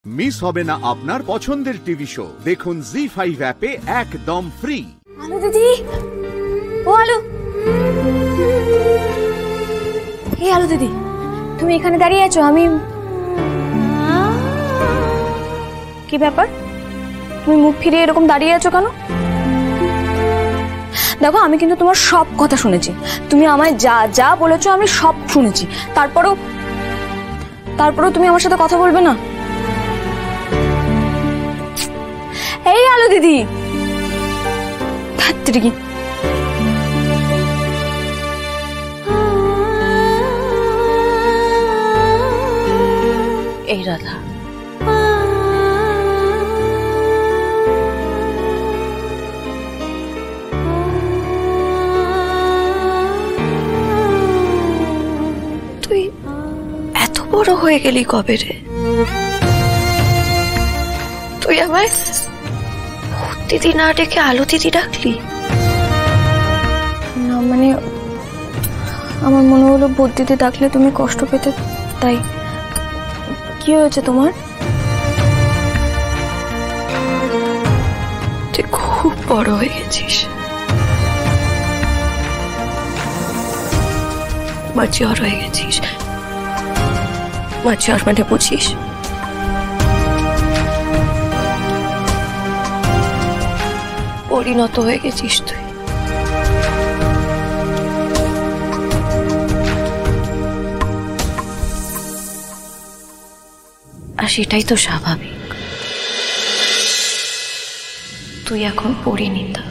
Miss হবে না আপনার পছন্দের টিভি শো। দেখুন জি5 অ্যাপে একদম ফ্রি। আলো দিদি, ও আলো, এই আলো দিদি, তুমি এখানে দাঁড়িয়ে আছো? আমি কি ব্যাপার, তুমি মুখ ফিরিয়ে এরকম দাঁড়িয়ে আছো কেন? দেখো, আমি কিন্তু তোমার সব কথা শুনেছি। তুমি আমায় যা যা বলেছো আমি সব শুনেছি। তারপরেও তুমি আমার সাথে কথা বলবে না? এই আলো দিদি, কি এই রাধা, তুই এত বড় হয়ে গেলি কবে রে? তুই আমায় দিদি না ডেকে আলো দিদি ডাকলি? না মানে আমার মনে হলো ভূত দিদি ডাকলে তুমি কষ্ট পেতে, তাই। কি হয়েছে তোমার? তুই খুব বড় হয়ে গেছিস, ম্যাচিওর হয়ে গেছিস। ম্যাচিওর মানে বুঝিস? পরিণত হয়ে গেছিস তুই। আর সেটাই তো স্বাভাবিক। তুই এখন পরিণীতা,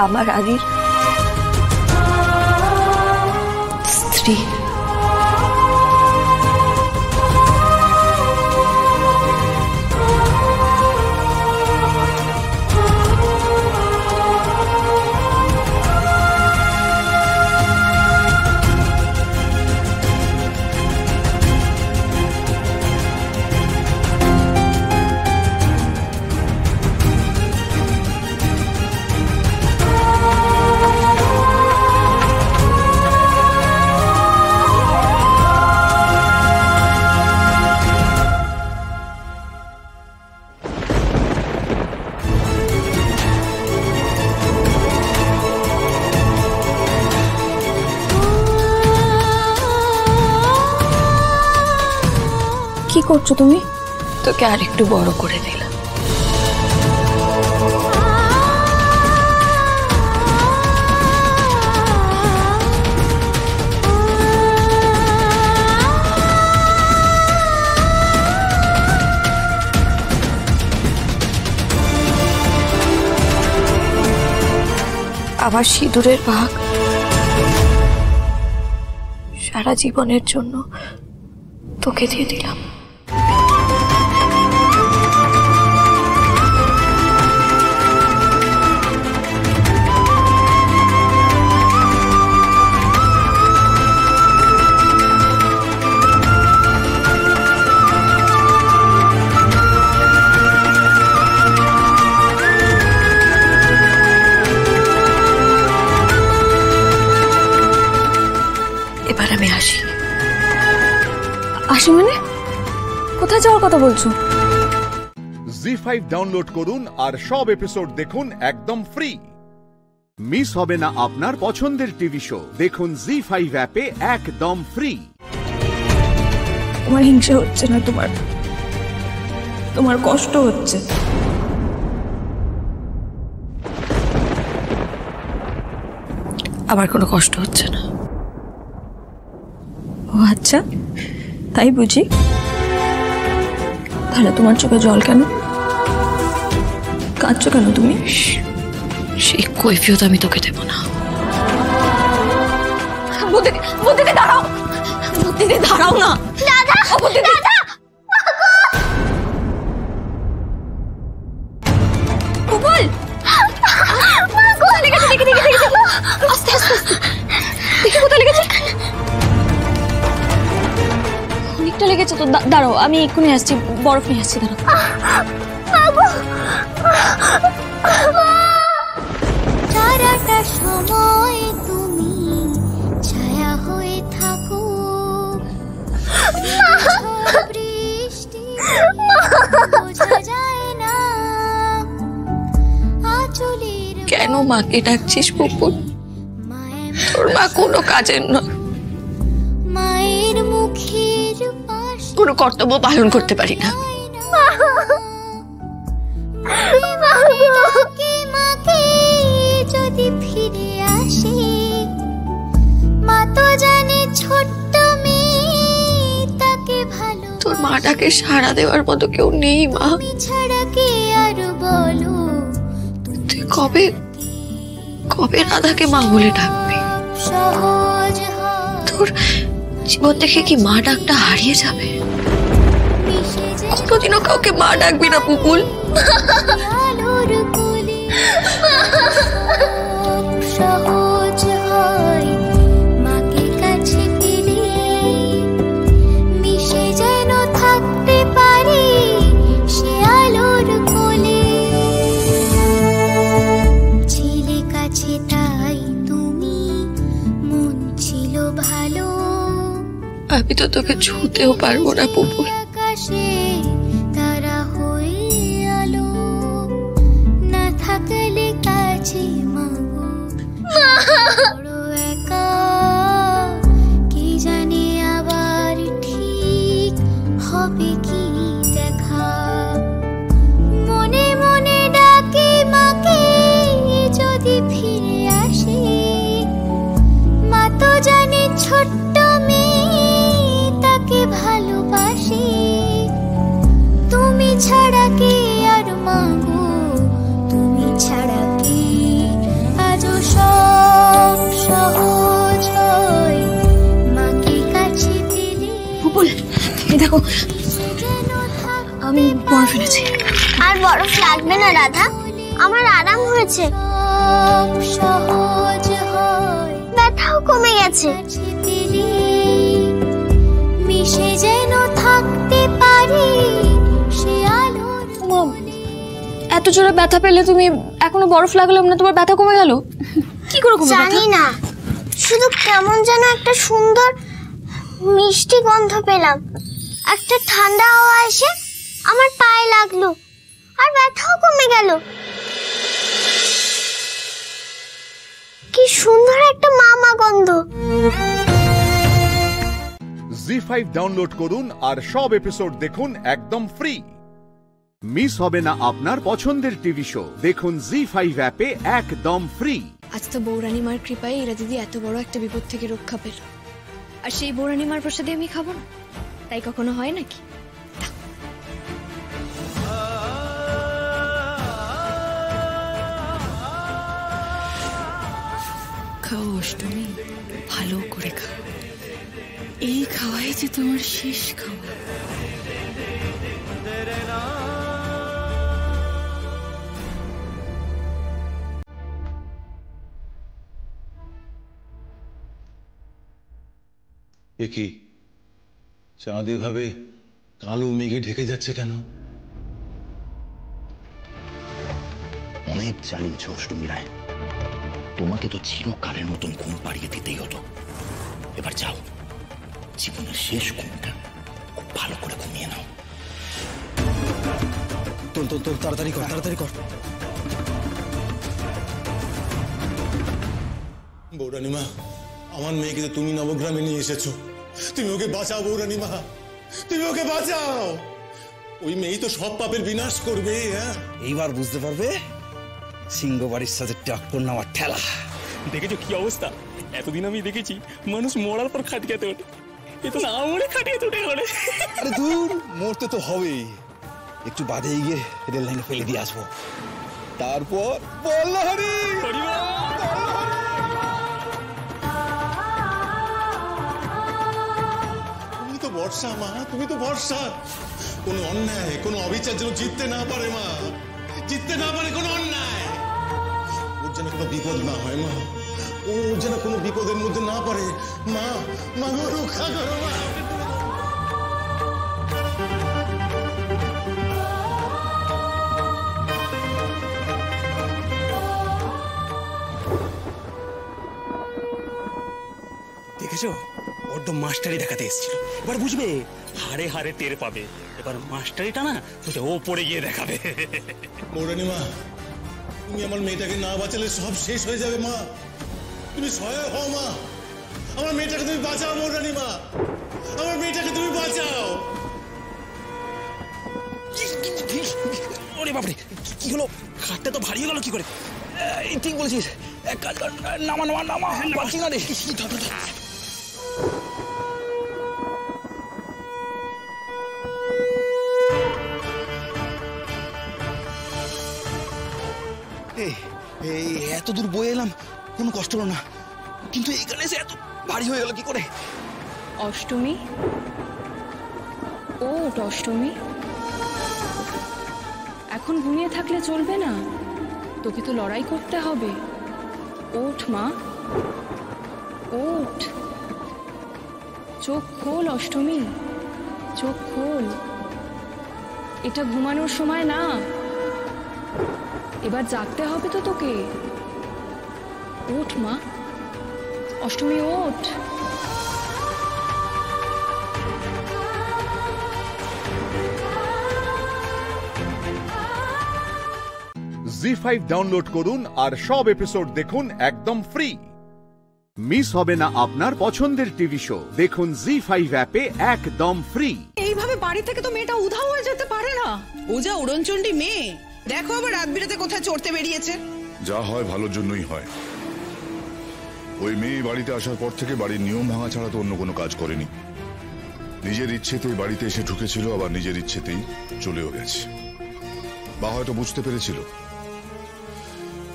আমার আদির স্ত্রী। কি করছো তুমি? তোকে আর একটু বড় করে দিলাম। আবার সিঁদুরের ভাগ সারা জীবনের জন্য তোকে দিয়ে দিলাম। এবার আমি আসি। আসি মানে? কোথায় যাওয়ার কথা বলছো? জি5 ডাউনলোড করুন আর সব এপিসোড দেখুন একদম ফ্রি। মিস হবে না আপনার পছন্দের টিভি শো। দেখুন জি5 অ্যাপে একদম ফ্রি। তোমার হিংসা হচ্ছে না? তোমার কষ্ট হচ্ছে? আমার কোনো কষ্ট হচ্ছে না। ও আচ্ছা, তাই বুঝি। তাহলে তোমার চোখে জল কেন? কাঁদছো কেন তুমি? সেই কৈফিয়ত আমি তোকে দেব না। বুদ্ধিতে দাঁড়াও, বুদ্ধিতে দাঁড়াও না। দাদা, দাদা, কুবল, কোথায় লেগেছে? দেখি, আস্তে আস্তে দেখি কোথায় লেগেছে। অনেকটা লেগেছে তো, দাঁড়াও আমি এক্ষুনি আসছি, বরফ নিয়ে আসছি, দাঁড়াও। সারাটা সময় তুমি ছায়া হয়ে থাকো, মাকে ডাকছিস পুপুল? তোর মা কোনো কাজের নয়, মায়ের মুখের কোনো কর্তব্য পালন করতে পারি না। মাকে যদি ফিরে আসে, মা তো জানে ছোট্ট মেয়ে তাকে ভালো। তোর মাটাকে সাড়া দেওয়ার মতো কেউ নেই মা। ছাড়া কে আর বলো, তুই কবে কবে রাধাকে মা বলে ডাকবি? সহজ তোর জীবন থেকে কি মা ডাকটা হারিয়ে যাবে? কোনোদিনও কাউকে মা ডাকবি না পুপুল। আলোর কোলে সহজ হয়, মাকে কাছে পেলে মিশে যেন থাকতে পারে সে আলোর কোলে। ছিলে কাছে তাই তুমি, মন ছিল ভালো। আমি তো তোকে ছুঁতেও পারবো না পুপুল। আকাশে তারা হয়ে আলো, না থাকলে কাছে মাগো বড় একা। কি জানে আবার ঠিক হবে কি দেখা, মনে মনে ডাকে মাকে যদি ফিরে আসে। মা তো জানে ছোট্ট মেয়ে তাকে ভালোবাসে। তুমি ছাড়া কে আর মাগো, তুমি ছাড়া কে? আজও সব সহজ হয়, মাকে কাছে পেলে পুপুল এই দেখো, আমি বরফ এনেছি। আর বরফ লাগবে না রাধা, আমার আরাম হয়েছে। সহজ হয়, ব্যথাও কমে গেছে। মিশে যেন থাকতে পারি সে আলোর কোলে। এত জোরে ব্যথা পেলে তুমি এখনো বরফ লাগালাম না, তোমার ব্যথা কমে গেল? কি করে কমে? জানি না, শুধু কেমন যেন একটা সুন্দর মিষ্টি গন্ধ পেলাম। একটা ঠান্ডা হাওয়া এসে আমার পায়ে লাগলো, আর ব্যথাও কমে গেল। কি সুন্দর একটা মামা গন্ধ। জি5 ডাউনলোড করুন আর সব এপিসোড দেখুন একদম ফ্রি। মিস হবে না আপনার পছন্দের টিভি শো, দেখুন জি5 অ্যাপে একদম ফ্রি। আজ তো বৌরানীমার কৃপায় এরা দিদি এত বড় একটা বিপদ থেকে রক্ষা পেল, আর সেই বৌরানীমার প্রসাদে আমি খাবো না, তাই কখনো হয় নাকি? খাও অষ্টমী, ভালো করে খাও। এই খাওয়াই যে তোমার শেষ খাওয়া। এ কি চাঁদ এভাবে কালো মেঘে ঢেকে যাচ্ছে কেন? অনেক জ্বালিয়েছ অষ্টমী রায়, তোমাকে তো চিরকালের মতন ঘুম পাড়িয়ে দিতেই হতো। এবার যাও, জীবনের শেষ ঘুমটা খুব ভালো করে ঘুমিয়ে নাও। তোর তোর তোর তাড়াতাড়ি কর, তাড়াতাড়ি কর। বৌরানীমা, আমার মেয়েকে তো তুমি নবগ্রামে নিয়ে এসেছো, তুমি ওকে বাঁচাও বৌরানীমা, তুমি ওকে বাঁচাও। ওই মেয়ে তো সব পাপের বিনাশ করবে। হ্যাঁ, এইবার বুঝতে পারবে সিংহ বাড়ির সাথে টক্কর নেওয়ার ঠেলা। দেখেছো কি অবস্থা? এতদিন আমি দেখেছি মানুষ মরার পর খাটিয়াতে ওঠে, এ তো না মরে খাটিয়াতে উঠে গেলে। আরে দূর, মরতে তো হবেই, একটু বাদে গিয়ে রেল লাইনে ফেলে দিয়ে আসবো, তারপর বল্লহরি। তুমি তো ভরসা মা, তুমি তো ভরসা। কোনো অন্যায়, কোনো অবিচার যেন জিততে না পারে মা, জিততে না পারে কোনো অন্যায়। ওর যেন কোনো বিপদ না হয় মা, ওর যেন কোনো বিপদের মধ্যে না পারে। মা, মা গো, রক্ষা করো মা। দেখেছো, বড্ড মাস্টারি দেখাতে এসেছিল। এবার বুঝবে, হারে হারে টের পাবে। এবার মাস্টারিটা না তোকে ওপরে গিয়ে দেখাবে। বৌরানীমা, তুমি আমার মেয়েটাকে না বাঁচালে সব শেষ হয়ে যাবে মা। তুমি সহায় হও মা, আমার মেয়েটাকে তুমি বাঁচাও মৌরানী মা, আমার মেয়েটাকে তুমি বাঁচাও। ওরে বাপরে, কি হলো? খাটটা তো ভারী গেল কি করে? ঠিক বলেছিস, এক কাজ কর, নামা নামা নামা, পাচ্ছি না রে। এই এত দূর বয়ে এলাম, কোনো কষ্ট হলো না, কিন্তু এখানে এসে এত ভারী হয়ে গেল কি করে? অষ্টমী, ওঠ অষ্টমী, এখন ঘুমিয়ে থাকলে চলবে না, তোকে তো লড়াই করতে হবে। ওঠ মা, ওঠ, চোখ খোল অষ্টমী, চোখ খোল। এটা ঘুমানোর সময় না, এবার জাগতে হবে তো তোকে। ওঠ মা, অষ্টমী ওঠ। জি5 ডাউনলোড করুন আর সব এপিসোড দেখুন একদম ফ্রি। মিস হবে না আপনার পছন্দের টিভি শো, দেখুন জি5 অ্যাপে একদম ফ্রি। এইভাবে বাড়ি থেকে তো মেয়েটা উধাও হয়ে যেতে পারে না। ও যা উড়নচণ্ডী মেয়ে, দেখো আবার রাত বিরাতে কোথায় চড়তে বেরিয়েছে। যা হয় ভালোর জন্যই হয়। ওই মেয়ে বাড়িতে আসার পর থেকে বাড়ির নিয়ম ভাঙা ছাড়া তো অন্য কোনো কাজ করেনি। নিজের ইচ্ছেতেই বাড়িতে এসে ঢুকেছিল, আবার নিজের ইচ্ছেতেই চলেও গেছে। বা হয়তো বুঝতে পেরেছিল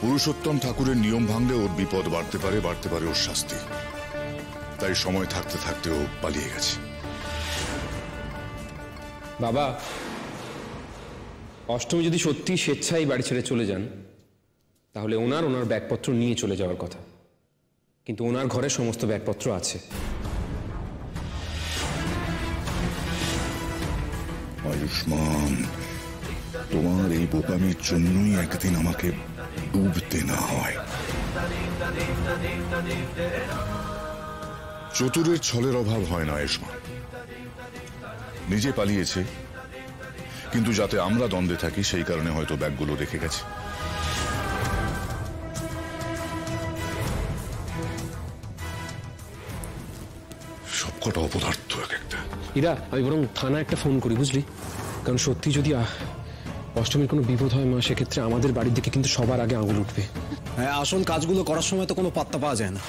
পুরুষোত্তম ঠাকুরের নিয়ম ভাঙলে ওর বিপদ বাড়তে পারে ওর শাস্তি। তাই সময় থাকতে থাকতে ও পালিয়ে গেছে। বাবা, অষ্টমী যদি সত্যি স্বেচ্ছায় বাড়ি ছেড়ে চলে যান, তাহলে ওনার ব্যাগপত্র নিয়ে চলে যাওয়ার কথা, কিন্তু ওনার ঘরে সমস্ত ব্যাগপত্র আছে। আয়ুষ্মান, তোমার এই বোকামির জন্যই একদিন আমাকে ডুবতে না হয়। চতুরের ছলের অভাব হয় না আয়ুষ্মান। নিজে পালিয়েছে, কিন্তু যাতে আমরা দ্বন্দ্বে থাকি সেই কারণে হয়তো ব্যাগগুলো রেখে গেছে। সবকটা অপদার্থ এক একটা। ইরা, আমি বরং থানা একটা ফোন করি, বুঝলি? কারণ সত্যি যদি অষ্টমীর কোনো বিপদ হয় মা, সেক্ষেত্রে আমাদের বাড়ির দিকে কিন্তু সবার আগে আঙুল উঠবে। হ্যাঁ, আসল কাজগুলো করার সময় তো কোনো পাত্তা পাওয়া যায় না,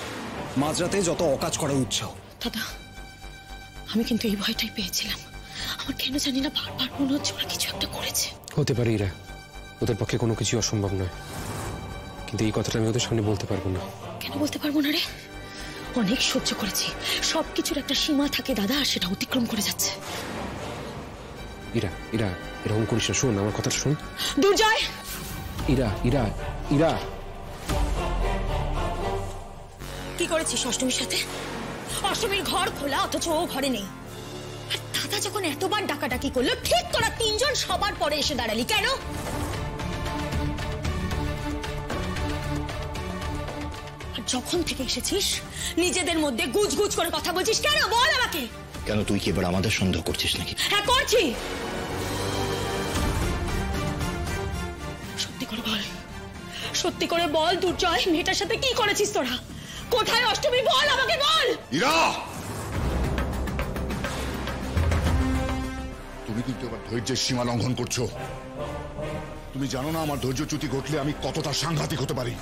মাঝরাতে যত অকাজ করার উৎসাহ। দাদা, আমি কিন্তু এই ভয়টাই পেয়েছিলাম। আমার কেন জানি না বারবার মনে হচ্ছে ওরা কিছু একটা করেছে। হতে পারে ইরা, ওদের পক্ষে কোনো কিছু অসম্ভব নয়, কিন্তু এই কথাটা আমি ওদের সামনে বলতে পারবো না। কেন বলতে পারবো না রে? অনেক সহ্য করেছি, সবকিছুর একটা সীমা থাকে দাদা, আর সেটা অতিক্রম করে যাচ্ছে। ইরা, ইরা, এরকম করিস না, শোন আমার কথাটা শোন। দুর্জয়! ইরা, ইরা, ইরা, কি করেছিস অষ্টমীর সাথে? অষ্টমীর ঘর খোলা, অথচ ও ঘরে নেই। আর দাদা যখন এতবার ডাকাডাকি করলো, ঠিক তোরা তিনজন সবার পরে এসে দাঁড়ালি কেন? যখন থেকে এসেছিস নিজেদের মধ্যে গুজগুজ করে কথা বলছিস কেন? বল আমাকে। কেন, তুই কি এবার আমাদের সন্দেহ করছিস নাকি? হ্যাঁ, করছি। সত্যি করে বল, সত্যি করে বল দুর্জয়, মেয়েটার সাথে কি করেছিস তোরা? কোথায় অষ্টমী? বল আমাকে, বল। ইরা, তুমি কিন্তু এবার ধৈর্যের সীমা লঙ্ঘন করছো। তুমি জানো না আমার ধৈর্যচ্যুতি ঘটলে আমি কতটা সাংঘাতিক হতে পারি।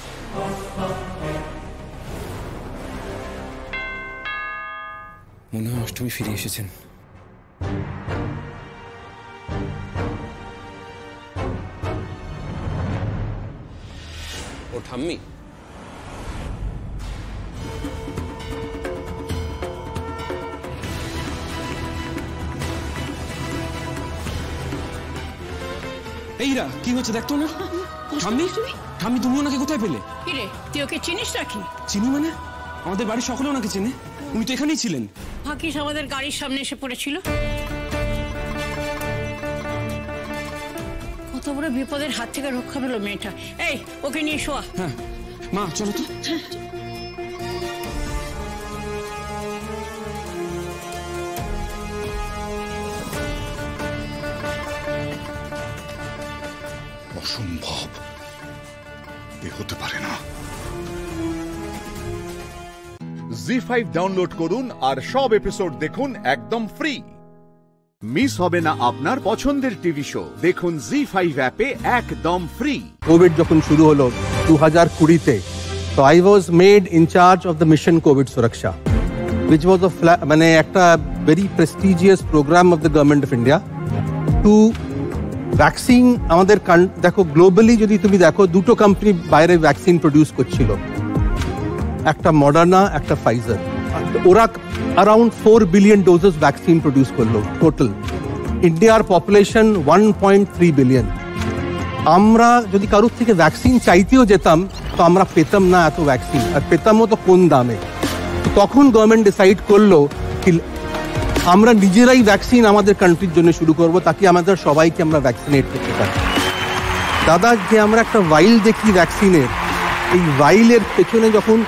মনে হয় অষ্টমী ফিরে এসেছেন। ও ঠাম্মি, এইরা কি হচ্ছে দেখতো না? ঠাম্মি, ঠাম্মি, তুমি ওনাকে কোথায় পেলে? কিরে, তুই ওকে চিনিস নাকি? চিনি মানে? আমাদের বাড়ির সকলে ওনাকে চেনে, উনি তো এখানেই ছিলেন। ভাগ্যিস আমাদের গাড়ির সামনে এসে পড়েছিল। কত বড় বিপদের হাত থেকে রক্ষা পেল মেয়েটা। এই, ওকে নিয়ে শোয়া। হ্যাঁ মা, চলো তো। অসম্ভব, হতে পারে না। জি5 ডাউনলোড করুন আর সব এপিসোড দেখুন একদম ফ্রি। মিস হবে না আপনার পছন্দের টিভি শো, দেখুন জি5 অ্যাপে একদম ফ্রি। কোভিড যখন শুরু হলো 2020-তে, তো I was made in charge of the mission Covid Suraksha, which was মানে একটা very prestigious programme of the government of India to vaccine. আমাদের দেখো গ্লোবালি যদি তুমি দেখো, দুটো কোম্পানি বাইরে ভ্যাকসিন প্রডিউস করছিল, একটা মডার্না, একটা ফাইজার। ওরা around 4 billion doses vaccine produce করলো টোটাল। ইন্ডিয়ার পপুলেশন 1.3 বিলিয়ন। আমরা যদি কারোর থেকে ভ্যাকসিন চাইতেও যেতাম তো আমরা পেতাম না এত ভ্যাকসিন, আর পেতামও তো কোন দামে। তখন গভর্নমেন্ট ডিসাইড করলো কি আমরা নিজেরাই ভ্যাকসিন আমাদের কান্ট্রির জন্য শুরু করব, তাকে আমাদের সবাইকে আমরা ভ্যাকসিনেট করতে পারি। দাদা, যে আমরা একটা ভাইল দেখি ভ্যাকসিনের, এই ভাইলের পেছনে যখন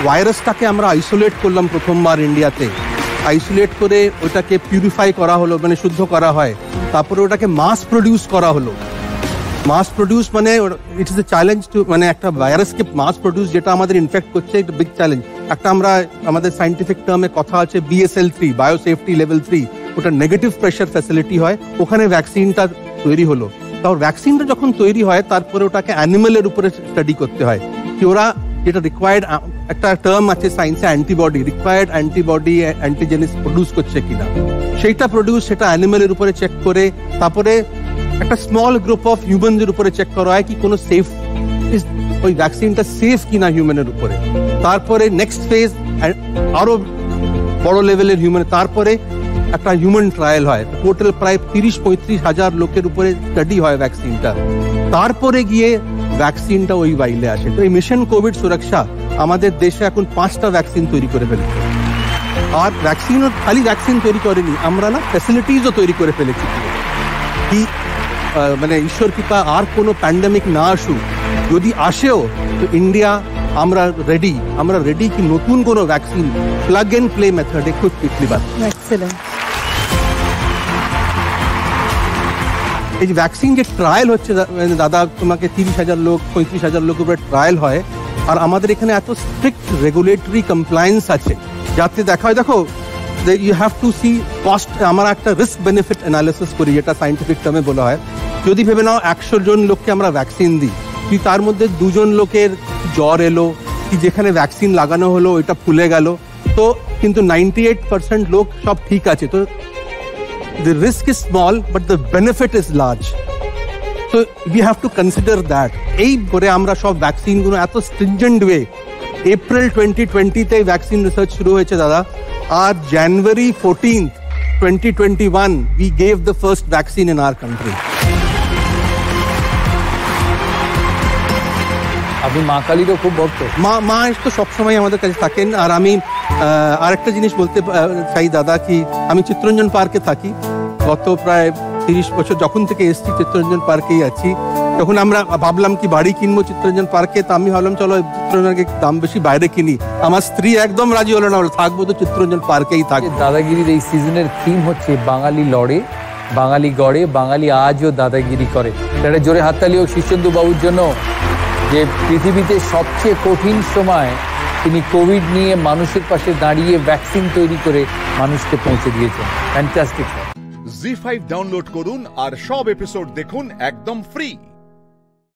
ভাইরাসটাকে আমরা আইসোলেট করলাম প্রথমবার ইন্ডিয়াতে, আইসোলেট করে ওটাকে পিউরিফাই করা হলো, মানে শুদ্ধ করা হয়, তারপরে ওটাকে মাস প্রডিউস করা হলো। মাস প্রডিউস মানে it is a challenge to, মানে একটা ভাইরাসকে মাস প্রডিউস যেটা আমাদের ইনফেক্ট করছে, একটা বিগ চ্যালেঞ্জ। একটা আমরা আমাদের সাইন্টিফিক টার্মে কথা আছে BSL-3, বায়োসেফটি লেভেল 3, ওটা নেগেটিভ প্রেশার ফ্যাসিলিটি হয়, ওখানে ভ্যাকসিনটা তৈরি হলো। তারপর ভ্যাকসিনটা যখন তৈরি হয় তারপরে ওটাকে অ্যানিমেলের উপরে স্টাডি করতে হয় কি ওরা যেটা রিকোয়ার্ড, একটা টার্ম আছে সায়েন্সে অ্যান্টিবডি, রিকোয়ার্ড অ্যান্টিবডি অ্যান্টিজেনিস প্রডিউস করছে কিনা, সেইটা প্রডিউস, সেটা অ্যানিমেলের উপরে চেক করে তারপরে একটা স্মল গ্রুপ অফ হিউম্যানদের উপরে চেক করা হয় কি কোনো সেফ, ওই ভ্যাকসিনটা সেফ কিনা হিউম্যানের উপরে। তারপরে নেক্সট ফেজ আরো বড় লেভেলের হিউম্যান, তারপরে একটা হিউম্যান ট্রায়াল হয়। টোটাল প্রায় 30-35 হাজার লোকের উপরে স্টাডি হয় ভ্যাকসিনটা, তারপরে গিয়ে ভ্যাকসিনটা ওই বাইলে আসে। তো এই মিশন কোভিড সুরক্ষা আমাদের দেশে এখন 5টা ভ্যাকসিন তৈরি করে ফেলেছে। আর ভ্যাকসিনও খালি ভ্যাকসিন তৈরি করেনি, আমরা না ফ্যাসিলিটিসও তৈরি করে ফেলেছি কি মানে ঈশ্বর কৃপা আর কোনো প্যান্ডেমিক না আসুক, যদি আসেও তো ইন্ডিয়া আমরা রেডি কি নতুন কোনো ভ্যাকসিন প্লাগ এন্ড প্লে মেথডে খুব কুইকলি বাদ। এক্সেলেন্ট। এই যে ভ্যাকসিন যে ট্রায়াল হচ্ছে দাদা, তোমাকে 30,000 লোক 35,000 লোকের উপরে ট্রায়াল হয়, আর আমাদের এখানে এত স্ট্রিক্ট রেগুলেটরি কমপ্লায়েন্স আছে যাতে দেখা হয়, দেখো you have to see cost. আমরা একটা রিস্ক বেনিফিট অ্যানালিসিস করি, যেটা সাইন্টিফিক টার্মে বলা হয়। যদি ভেবে নাও 100 জন লোককে আমরা ভ্যাকসিন দিই, কি তার মধ্যে 2 জন লোকের জ্বর এলো, কি যেখানে ভ্যাকসিন লাগানো হলো ওইটা ফুলে গেল, তো কিন্তু 98% লোক সব ঠিক আছে, তো the risk is small but the benefit is large, so we have to consider that. এই করে আমরা সব ভ্যাকসিন গুলো এত stringent way, April 2020 তে ভ্যাকসিন রিসার্চ শুরু হয়েছে দাদা, আর January 14th 2021 we gave the first vaccine in our country. আপনি মা কালীরও খুব ভক্ত? মা তো সবসময় আমাদের কাছে থাকেন। আর আমি আরেকটা জিনিস বলতে চাই দাদা, কি আমি চিত্তরঞ্জন পার্কে থাকি গত প্রায় 30 বছর, যখন থেকে এসেছি চিত্তরঞ্জন পার্কেই আছি। তখন আমরা ভাবলাম কি বাড়ি কিনবো চিত্তরঞ্জন পার্কে, তো আমি ভাবলাম চলো চিত্তরঞ্জনকে দাম বেশি বাইরে কিনি। আমার স্ত্রী একদম রাজি হলো না, থাকবো তো চিত্তরঞ্জন পার্কেই থাকি। দাদাগিরির এই সিজনের থিম হচ্ছে বাঙালি লড়ে, বাঙালি গড়ে, বাঙালি আজও দাদাগিরি করে। এটা জোরে হাততালি হোক শীর্ষেন্দু বাবুর জন্য, যে পৃথিবীতে সবচেয়ে কঠিন সময় তিনি কোভিড নিয়ে মানুষের পাশে দাঁড়িয়ে ভ্যাকসিন তৈরি করে মানুষকে পৌঁছে দিয়েছেন। ফ্যান্টাস্টিক। জি5 ডাউনলোড করুন আর সব এপিসোড দেখুন একদম ফ্রি।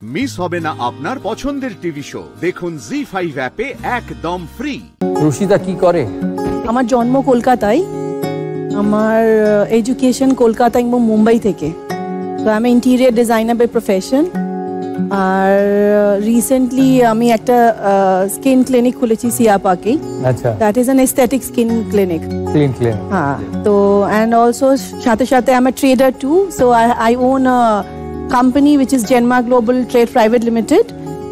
মিস হবে না আপনার পছন্দের টিভি শো, দেখুন জি5 অ্যাপে একদম ফ্রি। রুশিদা কি করে? আমার জন্ম কলকাতায়, আমার এডুকেশন কলকাতা এবং মুম্বাই থেকে। তো আমি ইন্টেরিয়র ডিজাইনার বাই প্রফেশন। আর রিসেন্টলি আমি একটা স্কিন ক্লিনিক খুলেছি সিয়াপাকে। আচ্ছা, that is an aesthetic skin clinic. হ্যাঁ, তো অ্যান্ড অলসো সাথে সাথে I am a trader too, so I own a company which is Genma global trade private limited.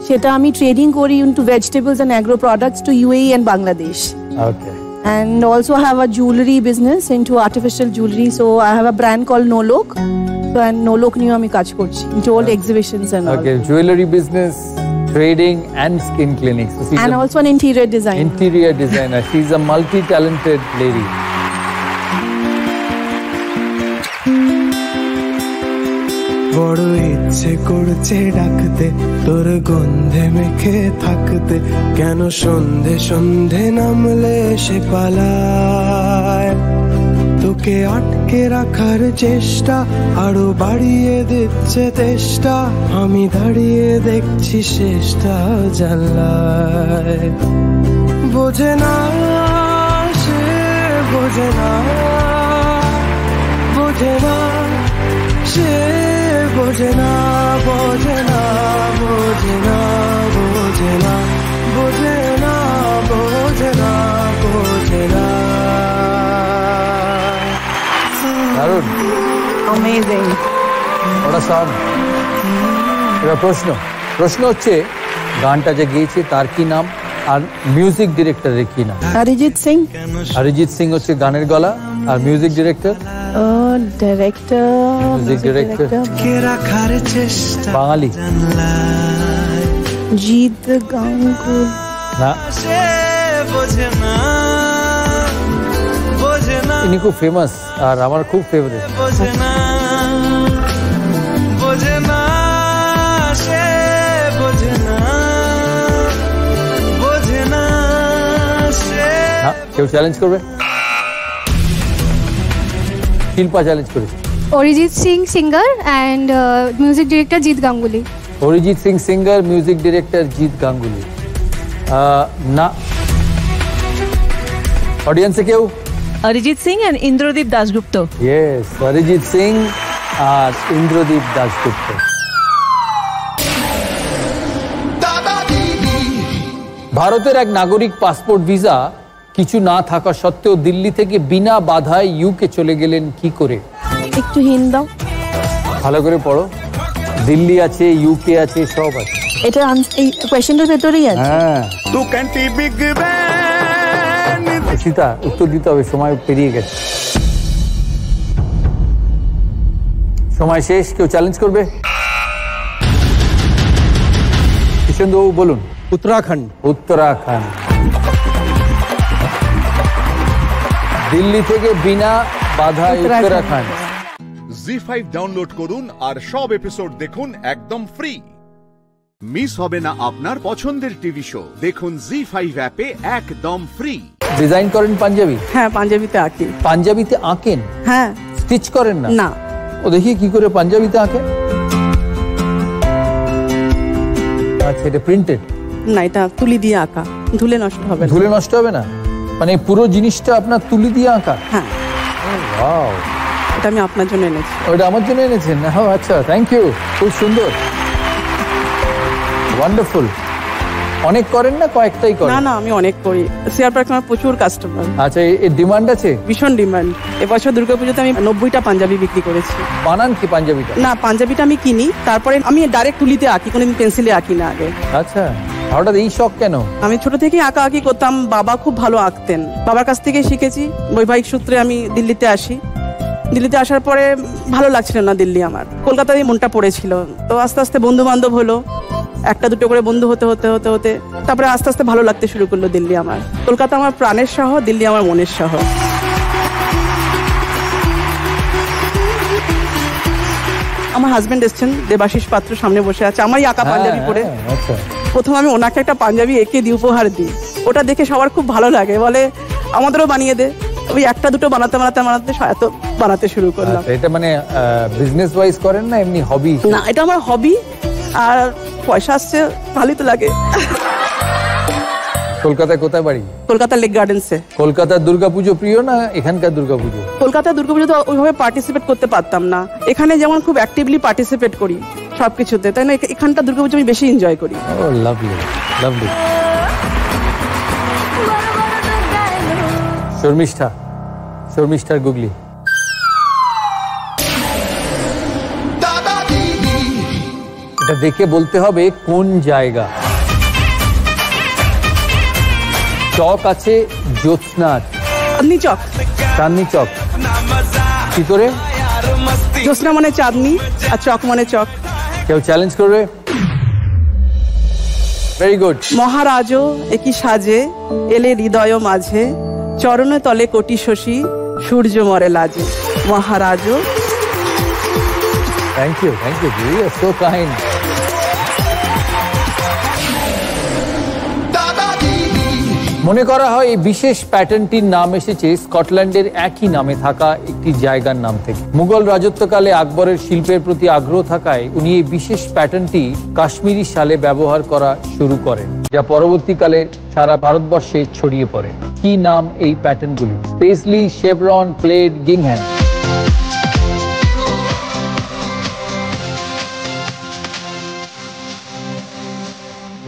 সেটা আমি ট্রেডিং করি into vegetables and agro products to UAE and Bangladesh. Okay. And also I have a jewelry business into artificial jewelry, so I have a brand called Nolok. So and Nolok নিয়ে আমি কাজ করছি into all exhibitions and all. Okay, jewelry business, trading and skin clinics. So and also an interior designer. Interior designer. She's a multi-talented lady. বড় ইচ্ছে করছে ডাকতে, তোর গন্ধে মেখে থাকতে, কেন সন্ধে সন্ধে নামলে সে পালায়। তোকে আটকে রাখার চেষ্টা আরো বাড়িয়ে দিচ্ছে তেষ্টা, আমি দাঁড়িয়ে দেখছি শেষটা জানলায়। বোঝে না সে, বোঝে না, বোঝে না সে, বোঝে না, বোঝে না, বোঝে না, বোঝে না, বোঝে না, বোঝে না, বোঝে না। দারুণ, অ্যামেজিং, ওটা সব। এবার প্রশ্ন হচ্ছে গানটা যে গেয়েছে তার কি নাম আর মিউজিক ডিরেক্টরের কি নাম? অরিজিৎ সিং। অরিজিৎ সিং হচ্ছে গানের গলা, আর মিউজিক ডিরেক্টর মিউজিক ডিরেক্টর বাঙালি জিৎ গাঙ্গুলি না, ইনি খুব ফেমাস আর আমার খুব ফেভারিট। কেউ চ্যালেঞ্জ করবে? শিল্পা চ্যালেঞ্জ করেছে। Arijit Singh singer and music director Jeet Ganguly. Arijit Singh singer, music director Jeet Ganguly না। অডিয়েন্সে কেউ? অরিজিৎ সিং এন্ড ইন্দ্রদীপ দাশগুপ্ত। ইয়েস, অরিজিৎ সিং আর ইন্দ্রদীপ দাশগুপ্ত। ভারতের এক নাগরিক পাসপোর্ট ভিসা কিছু না থাকা সত্ত্বেও দিল্লি থেকে বিনা বাধায় ইউকে চলে গেলেন কি করে? একটু হিন্ট দাও। ভালো করে পড়ো। দিল্লি আছে, ইউকে আছে, সব আছে। এটা এই কোয়েশ্চেনটার ভেতরেই আছে। হ্যাঁ, টু ক্যান্টি বিগ ব্যান। সীতা, উত্তর দিতে হবে, সময় পেরিয়ে গেছে। সময় শেষ। কেউ চ্যালেঞ্জ করবে? কিষেন্দ্রবাবু বলুন। উত্তরাখণ্ড। উত্তরাখণ্ড। দিল্লি থেকে বিনা বাধায় উত্তরাখণ্ড। জি5 ডাউনলোড করুন আর সব এপিসোড দেখুন একদম ফ্রি। মিস হবে না আপনার পছন্দের টিভি শো, দেখুন জি5 অ্যাপে একদম ফ্রি। ডিজাইন করেন পাঞ্জাবি? হ্যাঁ, পাঞ্জাবিতে আঁকি। পাঞ্জাবিতে আঁকেন? হ্যাঁ। স্টিচ করেন না? না। ও দেখি কি করে পাঞ্জাবিতে আঁকেন। আচ্ছা, এটা প্রিন্টেড? না, এটা তুলি দিয়ে আঁকা, ধুলে নষ্ট হবে না। ধুলে নষ্ট হবে না মানে পুরো জিনিসটা আপনার তুলি দিয়ে আঁকা? হ্যাঁ। ওয়াও, এটা আমি আপনার জন্য এনেছি। ওটা আমার জন্য এনেছেন? হ্যাঁ, আচ্ছা, থ্যাংক ইউ, খুব সুন্দর, ওয়ান্ডারফুল। অনেক করেন না, কয়েকটাই করেন? না না, আমি অনেক করি। শেয়ার পার্কে আমার প্রচুর কাস্টমার। আচ্ছা, এর ডিমান্ড আছে? ভীষণ ডিমান্ড। এবছর দুর্গাপুজোতে আমি 90টা পাঞ্জাবি বিক্রি করেছি। বানান কি পাঞ্জাবিটা? না, পাঞ্জাবিটা আমি কিনি, তারপরে আমি ডাইরেক্ট তুলিতে আঁকি, কোনোদিন পেন্সিলে আঁকি না আগে। আচ্ছা, হঠাৎ এই শখ কেন? আমি ছোট থেকেই আঁকা আঁকি করতাম, বাবা খুব ভালো আঁকতেন, বাবার কাছ থেকে শিখেছি। বৈবাহিক সূত্রে আমি দিল্লিতে আসি। দিল্লিতে আসার পরে ভালো লাগছিল না দিল্লি আমার, কলকাতায় মনটা পড়েছিল। তো আস্তে আস্তে বন্ধু বান্ধব হলো, একটা দুটো করে বন্ধু হতে হতে হতে হতে তারপরে আস্তে আস্তে ভালো লাগতে শুরু করলো দিল্লি আমার। কলকাতা আমার প্রাণের শহর, দিল্লি আমার মনের শহর। আমার হাজবেন্ড এসছেন, দেবাশিস পাত্র, সামনে বসে আছে, আমারই আঁকা পাঞ্জাবি পরে। প্রথম আমি ওনাকে একটা পাঞ্জাবি এঁকে দিই, উপহার দিই। ওটা দেখে সবার খুব ভালো লাগে, বলে আমাদেরও বানিয়ে দে। ওই একটা দুটো বানাতে বানাতে বানাতে এত বানাতে শুরু করলাম। এটা মানে বিজনেস ওয়াইজ করেন না এমনি হবি? না, এটা আমার হবি, আর পয়সা আসছে, ভালোই তো লাগে। কলকাতায় কোথায় বাড়ি? কলকাতা লেক গার্ডেন্সে। কলকাতার দুর্গাপুজো প্রিয় না এখানকার দুর্গাপুজো? কলকাতার দুর্গাপুজো তো ওইভাবে পার্টিসিপেট করতে পারতাম না, এখানে যেমন খুব অ্যাক্টিভলি পার্টিসিপেট করি সবকিছুতে, তাই না? এখানকার দুর্গাপুজো আমি বেশি এনজয় করি। ও লাভলি, লাভলি। শর্মিষ্ঠা, শর্মিষ্ঠার গুগলি। এটা দেখে বলতে হবে কোন জায়গা। চক আছে, জ্যোৎস্না আছে। চাঁদনি চক। চাঁদনি চক কি করে? জ্যোৎস্না মানে চাঁদনি আর চক মানে চক। কেউ চ্যালেঞ্জ করবে? Very good. মহারাজও একই সাজে এলে হৃদয় মাঝে, চরণে তলে কোটি শশী সূর্য মরে লাজে। মহারাজও thank you you are so kind. মনে করা হয় এই বিশেষ প্যাটার্নটির নাম এসেছে স্কটল্যান্ডের একই নামে থাকা একটি জায়গার নাম থেকে। মুঘল রাজত্বকালে আকবরের শিল্পের প্রতি আগ্রহ থাকায় উনি এই বিশেষ প্যাটার্নটি কাশ্মীরি শালে ব্যবহার করা শুরু করেন, যা পরবর্তীকালে সারা ভারতবর্ষে ছড়িয়ে পড়ে। কি নাম এই প্যাটার্নগুলি? Presley, Chevron, played, গিংহ্যাম।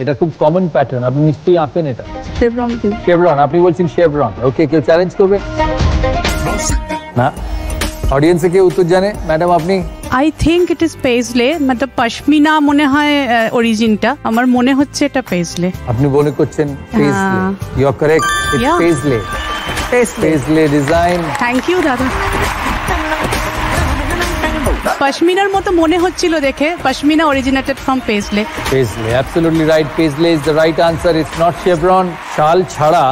এটা খুব কমন প্যাটার্ন, আপনি নিশ্চয়ই আঁকেন এটা। শেভরন, আপনি বলছেন শেভরন। ওকে, কেউ চ্যালেঞ্জ করবে না? অডিয়েন্সে কেউ উত্তর জানে? ম্যাডাম আপনি? আই থিঙ্ক ইট ইজ পেজলে, মানে পশমিনা মনে হয় অরিজিনটা, আমার মনে হচ্ছে এটা পেজলে। আপনি মনে করছেন paisley? You are correct, it's paisley. Paisley design. Thank you দাদা। পশমিনার মতো মনে হচ্ছিল দেখে। Pashmina originated from paisley. Paisley, absolutely right. Paisley is the right answer, it's not chevron. শাল ছাড়া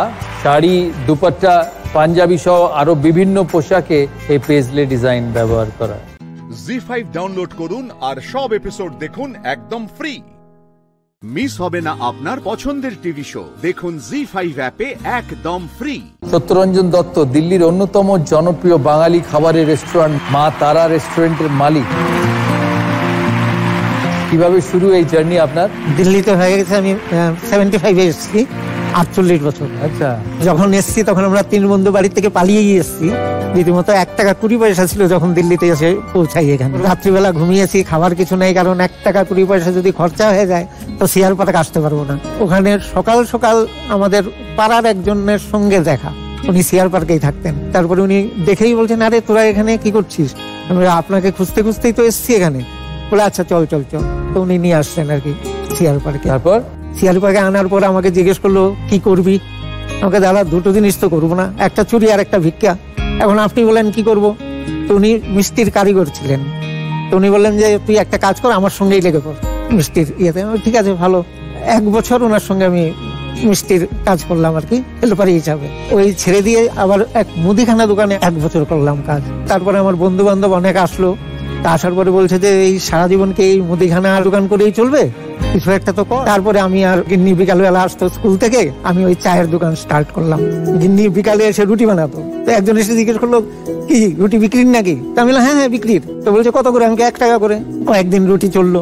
শাড়ি, দুপাট্টা, পাঞ্জাবি সহ আরো বিভিন্ন পোশাকে এই পেজলে ডিজাইন ব্যবহার করা। জি5 ডাউনলোড করুন আর সব এপিসোড দেখুন একদম ফ্রি। মিস হবে না আপনার পছন্দের টিভি শো, দেখুন জি5 অ্যাপে একদম ফ্রি। সত্যরঞ্জন দত্ত দিল্লির অন্যতম জনপ্রিয় বাঙালি খাবারের রেস্টুরেন্ট মা তারা রেস্টুরেন্টের মালিক। কিভাবে শুরু এই জার্নি আপনার? দিল্লিতে হয়ে গেছে, আমি 75 এসেছি, 48 বছর। আচ্ছা, যখন এসেছি তখন আমরা 3 বন্ধু বাড়ি থেকে পালিয়েই এসেছি। রীতিমতো 1 টাকা 20 পয়সা ছিল যখন দিল্লিতে এসে পৌঁছাই এখানে। রাত্রিবেলা ঘুমিয়েছি, খাবার কিছু নেই, কারণ 1 টাকা 20 পয়সা যদি খরচা হয়ে যায় তো শিয়ার পার্কে আসতে পারবো না। ওখানে সকাল সকাল আমাদের পাড়ার একজনের সঙ্গে দেখা, উনি শিয়ার পার্কেই থাকতেন। তারপরে উনি দেখেই বলছেন, আরে তোরা এখানে কি করছিস? আমরা আপনাকে খুঁজতে খুঁজতেই তো এসছি এখানে। বলে আচ্ছা চল চল চল। তো উনি নিয়ে আসলেন আর কি শিয়ার পার্কে। তারপর শিয়ার পার্কে আনার পর আমাকে জিজ্ঞেস করলো কি করবি? আমাকে দাদা 2টো জিনিস তো করবো না, একটা চুরি আর একটা ভিক্ষা। এখন আপনি বলেন কি করব? তো উনি মিষ্টির কারিগর ছিলেন। তো উনি বললেন যে তুই একটা কাজ কর, আমার সঙ্গেই লেগে পড় মিষ্টির ইয়েতে। ঠিক আছে ভালো। 1 বছর ওনার সঙ্গে আমি মিষ্টির কাজ করলাম আর কি, হেল্পারি হিসাবে। ওই ছেড়ে দিয়ে আবার এক মুদিখানা দোকানে 1 বছর করলাম কাজ। তারপরে আমার বন্ধু বান্ধব অনেক আসলো। তা আসার পরে বলছে যে এই সারা জীবনকে এই মুদিখানা দোকান করেই চলবে, কিছু একটা তো কর। তারপরে আমি আর গিন্নি বিকালবেলা আসতো স্কুল থেকে, আমি ওই চায়ের দোকান স্টার্ট করলাম। গিন্নি বিকালে এসে রুটি বানাতো। তো একজন এসে জিজ্ঞেস করলো কি রুটি বিক্রির নাকি? তা আমি বললাম হ্যাঁ হ্যাঁ বিক্রির। তো বলছে কত করে? আমাকে 1 টাকা করে। একদিন রুটি চললো।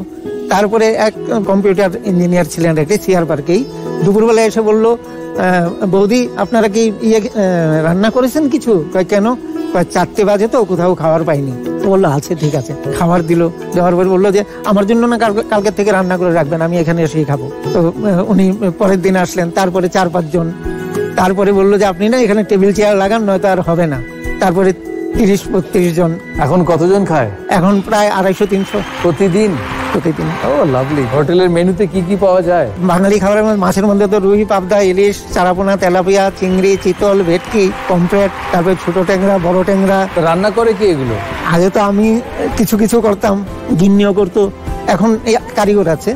তারপরে এক কম্পিউটার ইঞ্জিনিয়ার ছিলেন রেখে সিআর পার্কেই, দুপুরবেলা এসে বললো বৌদি আপনারা কি রান্না করেছেন কিছু? কেন? 4টে বাজে তো কোথাও খাবার পাইনি। বললো আচ্ছা ঠিক আছে। খাবার দিল, দেওয়ার পর বললো যে আমার জন্য না কালকে থেকে রান্না করে রাখবেন, আমি এখানে এসেই খাবো। তো উনি পরের দিন আসলেন, তারপরে 4-5 জন। তারপরে বললো যে আপনি না এখানে টেবিল চেয়ার লাগান, নয়তো আর হবে না। তারপরে 30-32 জন। এখন কতজন খায়? এখন প্রায় 250-300 প্রতিদিন। ও লাভলি। হোটেলের মেনুতে কি কি পাওয়া যায়? বাঙালি খাবারের মধ্যে মাছের মধ্যে তো রুই, পাবদা, ইলিশ, চারাপোনা, তেলাপিয়া, চিংড়ি, চিতল, ভেটকি, পমফ্রেট, তারপরে ছোট ট্যাংরা, বড় ট্যাংরা। রান্না করে কি এগুলো? আগে তো আমি কিছু কিছু করতাম, গিন্নিও করতো। এখন কারিগর আছে,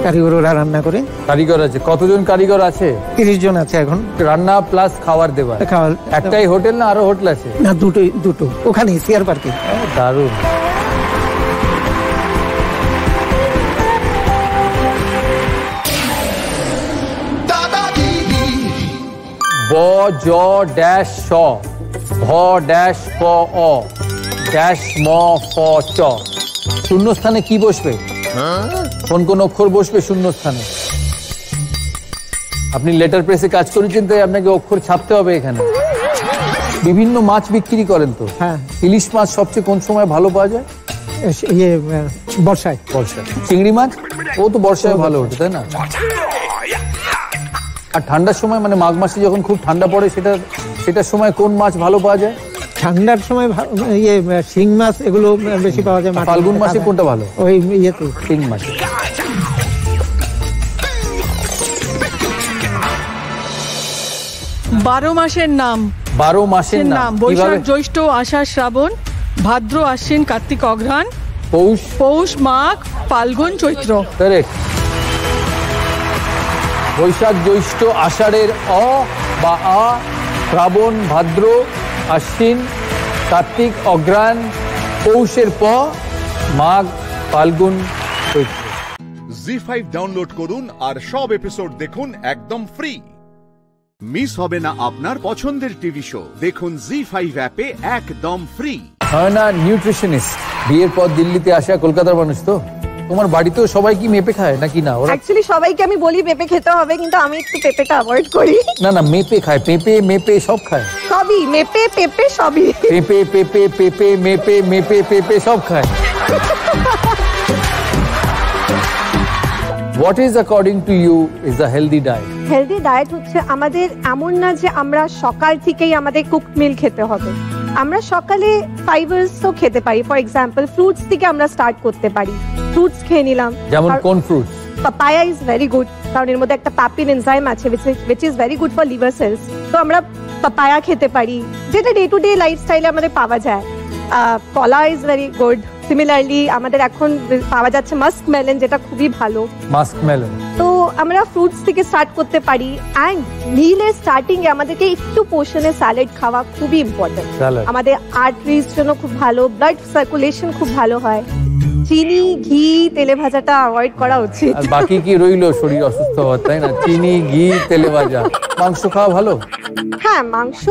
কারিগর ওরা রান্না করে। কারিগর আছে? কতজন কারিগর আছে? 30 জন আছে এখন। রান্না প্লাস খাবার দেওয়া? খাবার। একটাই হোটেল না আরো হোটেল আছে? না দুটো ওখানে সিআর পার্কে। দারুণ। ব জ ড্যাশ স ভ ড্যাশ ক অ ড্যাশ ম ফ চ। শূন্যস্থানে কি বসবে? কোন অক্ষর বসবে শূন্যস্থানে? আপনি লেটার প্রেসে কাজ করেছেন, তাই আপনাকে অক্ষর ছাপতে হবে এখানে। বিভিন্ন মাছ বিক্রি করেন তো? হ্যাঁ। ইলিশ মাছ সবচেয়ে কোন সময় ভালো পাওয়া যায়? বর্ষায়। চিংড়ি মাছ? ও তো বর্ষায় ভালো ওঠে, তাই না? আর ঠান্ডার সময়, মানে মাঘ মাসে যখন খুব ঠান্ডা পড়ে, সেটার সময় কোন মাছ ভালো পাওয়া যায়? ঠান্ডার সময় শিং মাছ এগুলো বেশি পাওয়া যায়। ফাল্গুন মাসে কোনটা ভালো? ওই ইয়েতে শিং মাছে। 12 মাসের নাম। 12 মাসের নাম? বৈশাখ, জ্যৈষ্ঠ, আষাঢ়, শ্রাবণ, ভাদ্র, আশ্বিন, কার্তিক, অঘ্রাণ, পৌষ, মাঘ, ফাল্গুন, চৈত্র। কারেক্ট। বৈশাখ, জ্যৈষ্ঠ, আষাঢ়ের অ বা আ, শ্রাবণ, ভাদ্র, আশ্বিন, কার্তিক, অঘ্রাণ, পৌষের প, মাঘ, ফাল্গুন, চৈত্র। জি5 ডাউনলোড করুন আর সব এপিসোড দেখুন একদম ফ্রি। মিস হবে না আপনার পছন্দের টিভি শো, দেখুন জি5 অ্যাপে একদম ফ্রি। হয় না নিউট্রিশনিস্ট, বিয়ের পর দিল্লিতে আসা কলকাতার মানুষ তো, তোমার বাড়িতেও সবাই কি মেপে খায় নাকি না? ওরা অ্যাকচুয়ালি সবাইকে আমি বলি পেঁপে খেতে হবে, কিন্তু আমি একটু পেঁপেটা অ্যাভয়েড করি। না না, মেপে খায়, পেঁপে মেপে সব খায়। সবই মেপে পেঁপে সবই, পেঁপে পেঁপে পেঁপে মেপে মেপে পেঁপে সব খায়। What is according to you is the healthy diet? Healthy diet হচ্ছে আমাদের এমন না যে আমরা সকাল থেকেই আমাদের কুকড মিল খেতে হবে। আমরা সকালে ফাইবারস তো খেতে পারি, ফর এক্সাম্পল ফ্রুটস থেকে আমরা স্টার্ট করতে পারি। ফ্রুটস খেয়ে নিলাম, যেমন কোন fruits? Papaya is very good, কারণ এর মধ্যে একটা প্যাপিন এনজাইম আছে which is very good for liver cells। তো আমরা পাপায়া খেতে পারি, যেটা ডে টু ডে লাইফস্টাইলে আমাদের পাওয়া যায়। কলা ইজ ভেরি গুড। সিমিলারলি আমাদের এখন পাওয়া যাচ্ছে মাস্ক মেলন, যেটা খুবই ভালো। Musk melon. তো আমরা ফ্রুটস থেকে স্টার্ট করতে পারি। অ্যান্ড মিলের স্টার্টিং এ আমাদেরকে একটু পোর্শনে স্যালাড খাওয়া খুবই ইম্পর্টেন্ট। আমাদের আর্টারিজ জন্য খুব ভালো, ব্লাড সার্কুলেশন খুব ভালো হয়। চিনি, ঘি, তেলে ভাজাটা অ্যাভয়েড করা উচিত। আর বাকি কি রইলো শরীর অসুস্থ হওয়ার, তাই না? চিনি, ঘি, তেলে ভাজা। মাংস খাওয়া ভালো? হ্যাঁ, মাংস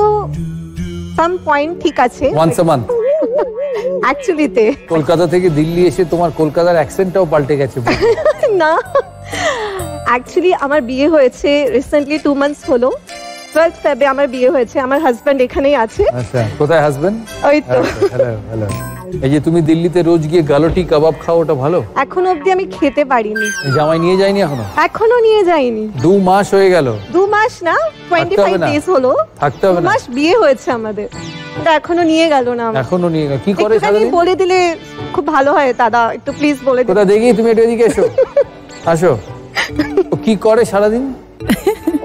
সাম পয়েন্ট ঠিক আছে। Once a month. অ্যাকচুয়ালিতে কলকাতা থেকে দিল্লি এসে তোমার কলকাতার অ্যাকসেন্টটাও পাল্টে গেছে। না, অ্যাকচুয়ালি আমার বিয়ে হয়েছে রিসেন্টলি 2 মান্থস হলো। 12th ফেব্রুয়ারি আমার বিয়ে হয়েছে। আমার হাজবেন্ড এখানেই আছে। আচ্ছা, কোথায় হাজবেন্ড? ওই তো। Hello hello. এই যে তুমি দিল্লিতে রোজ গিয়ে গালোটি কাবাব খাও, ওটা ভালো? এখনো অবধি আমি খেতে পারিনি। জামাই নিয়ে যায়নি এখনো? এখনো নিয়ে যায়নি। 2 মাস হয়ে গেল। 2 মাস না, 25 ডেজ হলো। থাকতে হবে না। 2 মাস বিয়ে হয়েছে আমাদের, কিন্তু এখনো নিয়ে গেল না। এখনো নিয়ে গেল? কি করে সারাদিন? বলে দিলে খুব ভালো হয় দাদা, একটু প্লিজ বলে দিন। কোথা দেখি, তুমি একটু এদিকে এসো। আসো। ও কি করে সারাদিন?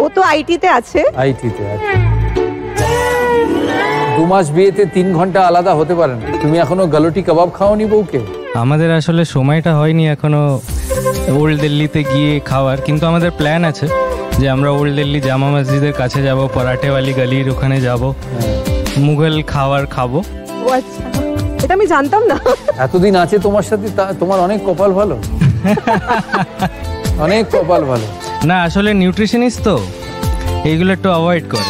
ও তো আইটিতে আছে। আইটিতে আছে। 2 মাস বিয়েতে 3 ঘন্টা আলাদা হতে পারেন। তুমি এখনো গালোটি কাবাব খাওনি বউকে? আমাদের আসলে সময়টা হয়নি এখনো ওল্ড দিল্লিতে গিয়ে খাওয়ার, কিন্তু আমাদের প্ল্যান আছে যে আমরা ওল্ড দিল্লি জামা মসজিদের কাছে যাব, পরাঠেওয়ালি গলির ওখানে যাব, মুঘল খাবার খাবো। ও আচ্ছা, এটা আমি জানতাম না। এতদিন আছে তোমার সাথে, তোমার অনেক কপাল ভালো। অনেক কপাল ভালো। না, আসলে নিউট্রিশনিস্ট তো এইগুলো একটু অ্যাভয়েড করে।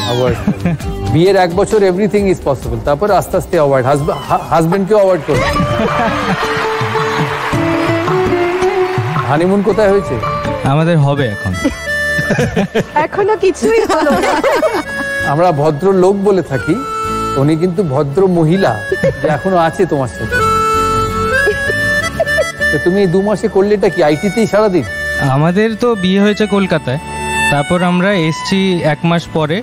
বিয়ের 1 বছর এভরিথিং ইজ পসিবল, তারপর আস্তে আস্তে অ্যাভয়েড। হাজবেন্ডকেও অ্যাভয়েড করো। হানিমুন কোথায় হয়েছে? আমাদের হবে এখন। এখনো কিছুই হলো না। আমরা ভদ্র লোক বলে থাকি, উনি কিন্তু ভদ্র মহিলা, যে এখনো আছে তোমার সাথে। তুমি এই 2 মাসে করলেটা কি? আইটিতেই সারাদিন? আমাদের তো বিয়ে হয়েছে কলকাতায়, তারপর আমরা এসছি 1 মাস পরে।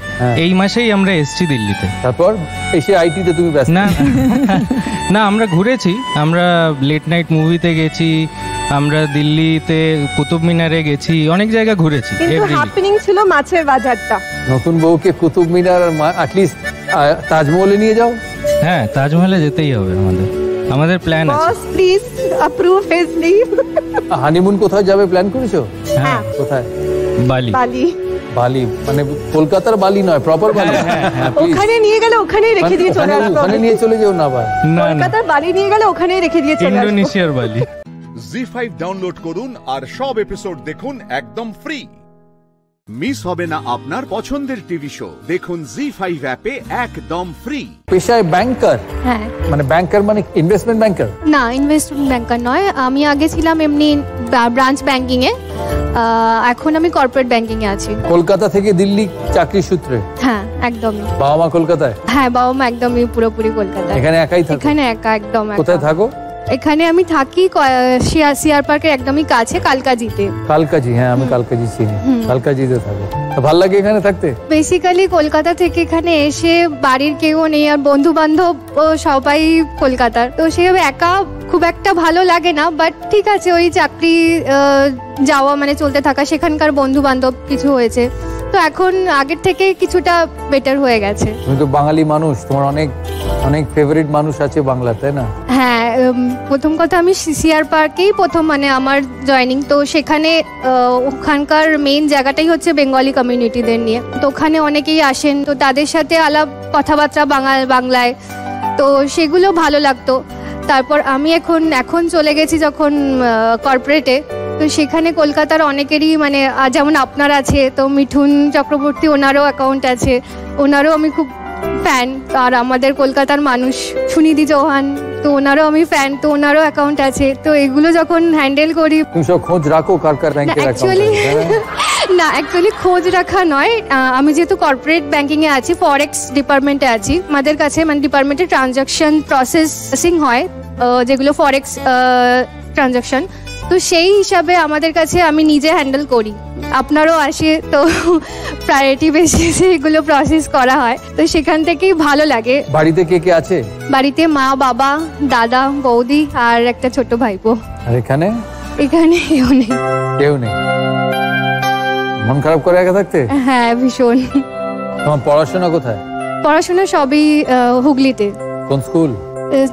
এই মাসেই আমরা এসছি দিল্লিতে। তারপর এসে আইটিতে তুমি ব্যস্ত? না না, আমরা ঘুরেছি। আমরা লেট নাইট মুভিতে গেছি, আমরা দিল্লিতে কুতুব মিনারে গেছি, অনেক জায়গা ঘুরেছি। কিন্তু হ্যাপেনিং ছিল মাছের বাজারটা। নতুন বউকে কুতুব মিনার আর অ্যাটলিস্ট তাজমহলে নিয়ে যাও। হ্যাঁ, তাজমহলে যেতেই হবে আমাদের প্ল্যান আছে। Boss please approve his leave. Honeymoon কোথায় যাবে প্ল্যান করেছো? হ্যাঁ। কোথায়? বালি। বালি। বালি মানে কলকাতার বালি নয়, প্রপার বালি। ওখানে নিয়ে গেলে ওখানেই রেখে দিয়ে চলে আসবো। ওখানে নিয়ে চলে যেও না ভাই। কলকাতার বালি নিয়ে গেলে ওখানেই রেখে দিয়ে চলে আসবো। ইন্দোনেশিয়ার বালি। জি5 ডাউনলোড করুন আর সব এপিসোড দেখুন একদম ফ্রি। মিস হবে না আপনার পছন্দের টিভি শো, দেখুন জি5 অ্যাপে একদম ফ্রি। পেশায় ব্যাংকার? হ্যাঁ। মানে ব্যাংকার মানে ইনভেস্টমেন্ট ব্যাংকার? না, ইনভেস্টমেন্ট ব্যাংকার নয়। আমি আগে ছিলাম এমনি ব্রাঞ্চ ব্যাংকিং এ, এখন আমি কর্পোরেট ব্যাংকিং এ আছি। কলকাতা থেকে দিল্লি চাকরি সূত্রে? হ্যাঁ, একদমই। বাবা মা কলকাতায়? হ্যাঁ, বাবা মা একদমই পুরোপুরি কলকাতায়। এখানে একাই থাকো? এখানে একা, একদম একা। কোথায় থাকো? এখানে আমি থাকি সিআর পার্কের একদমই কাছে, কালকাজিতে। কালকাজি? হ্যাঁ, আমি কালকাজি চিনি। কালকাজিতে থাকো, ভালো লাগে এখানে থাকতে? বেসিক্যালি কলকাতা থেকে এখানে এসে বাড়ির কেউ নেই, আর বন্ধু বান্ধব সবাই কলকাতার, তো সেভাবে একা খুব একটা ভালো লাগে না। বাট ঠিক আছে, ওই চাকরি যাওয়া মানে চলতে থাকা, সেখানকার বন্ধু বান্ধব কিছু হয়েছে, তো এখন আগের থেকে কিছুটা বেটার হয়ে গেছে। তুমি তো বাঙালি মানুষ, তোমার অনেক অনেক ফেভারিট মানুষ আছে বাংলা, তাই না? হ্যাঁ, প্রথম কথা আমি সিআর পার্কেই প্রথম মানে আমার জয়েনিং, তো সেখানে ওখানকার মেইন জায়গাটাই হচ্ছে বেঙ্গলি কমিউনিটিদের নিয়ে, তো ওখানে অনেকেই আসেন, তো তাদের সাথে আলাপ কথাবার্তা বাংলায়, তো সেগুলো ভালো লাগতো। তারপর আমি এখন চলে গেছি যখন কর্পোরেটে, তো সেখানে কলকাতার অনেকেরই মানে যেমন আপনার আছে, তো মিঠুন চক্রবর্তী ওনারও অ্যাকাউন্ট আছে, ওনারও আমি খুব ফ্যান। আর আমাদের কলকাতার মানুষ সুনিধি চৌহান, তো ওনারও আমি ফ্যান, তো ওনারও অ্যাকাউন্ট আছে। তো এগুলো যখন হ্যান্ডেল করি, তুমি সব খোঁজ রাখো কার কার ব্যাংকের অ্যাকচুয়ালি খোঁজ রাখা নয়, আমি যেহেতু কর্পোরেট ব্যাংকিংয়ে আছি, ফরেক্স ডিপার্টমেন্টে আছি, আমাদের কাছে মানে ডিপার্টমেন্টে ট্রানজাকশন প্রসেসিং হয়, যেগুলো ফরেক্স ট্রানজাকশন, তো সেই হিসাবে আমাদের কাছে আমি নিজে হ্যান্ডেল করি। আপনারও আসে, তো প্রায়োরিটি বেসিসে এগুলো প্রসেস করা হয়, তো সেখান থেকেই ভালো লাগে। বাড়িতে কে কে আছে? বাড়িতে মা, বাবা, দাদা, বৌদি আর একটা ছোট ভাইপো। আর এখানে কেউ নেই। মন খারাপ করে একা থাকতে? হ্যাঁ, ভীষণ। তোমার পড়াশোনা কোথায়? পড়াশোনা সবই হুগলিতে। কোন স্কুল?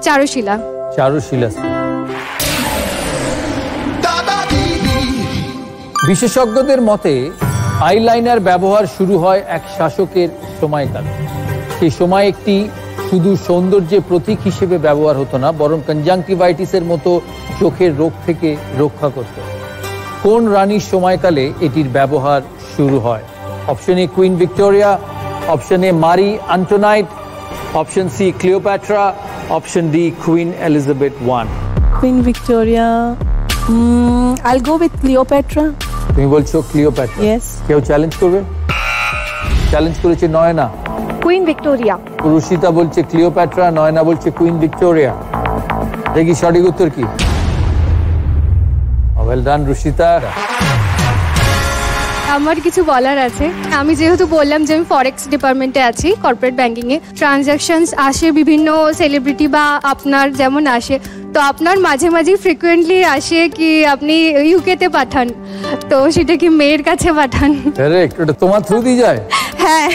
চারুশিলা। বিশেষজ্ঞদের মতে আইলাইনার ব্যবহার শুরু হয় এক শাসকের সময়কাল। সেই সময় একটি শুধু সৌন্দর্যের প্রতীক হিসেবে ব্যবহার হতো না, বরং কনজাংটিভাইটিসের মতো চোখের রোগ থেকে রক্ষা করত। কোন রানীর সময়কালে এটির ব্যবহার শুরু হয়? Option A Queen Victoria, option A Marie Antoinette, option C Cleopatra, option D Queen Elizabeth I। Queen Victoria, I'll go with Cleopatra. তুমি বলছো ক্লিওপ্যাট্রা? Yes. কেউ চ্যালেঞ্জ করবে? চ্যালেঞ্জ করেছে নয়না। Queen Victoria. রুশিতা বলছে ক্লিওপ্যাট্রা, নয়না বলছে কুইন ভিক্টোরিয়া। দেখি সঠিক উত্তর কি? Well done Rushita. আমার কিছু বলার আছে। আমি যেহেতু বললাম যে আমি ফরেক্স ডিপার্টমেন্টে আছি, কর্পোরেট ব্যাংকিংয়ে ট্রানজাকশনস আসে বিভিন্ন সেলিব্রিটি বা আপনার যেমন আসে, তো আপনার মাঝে মাঝে ফ্রিকুয়েন্টলি আসে কি আপনি ইউকেতে পাঠান, তো সেটা কি মেয়ের কাছে পাঠান? কারেক্ট, ওটা তোমার থ্রু দিয়ে যায়? হ্যাঁ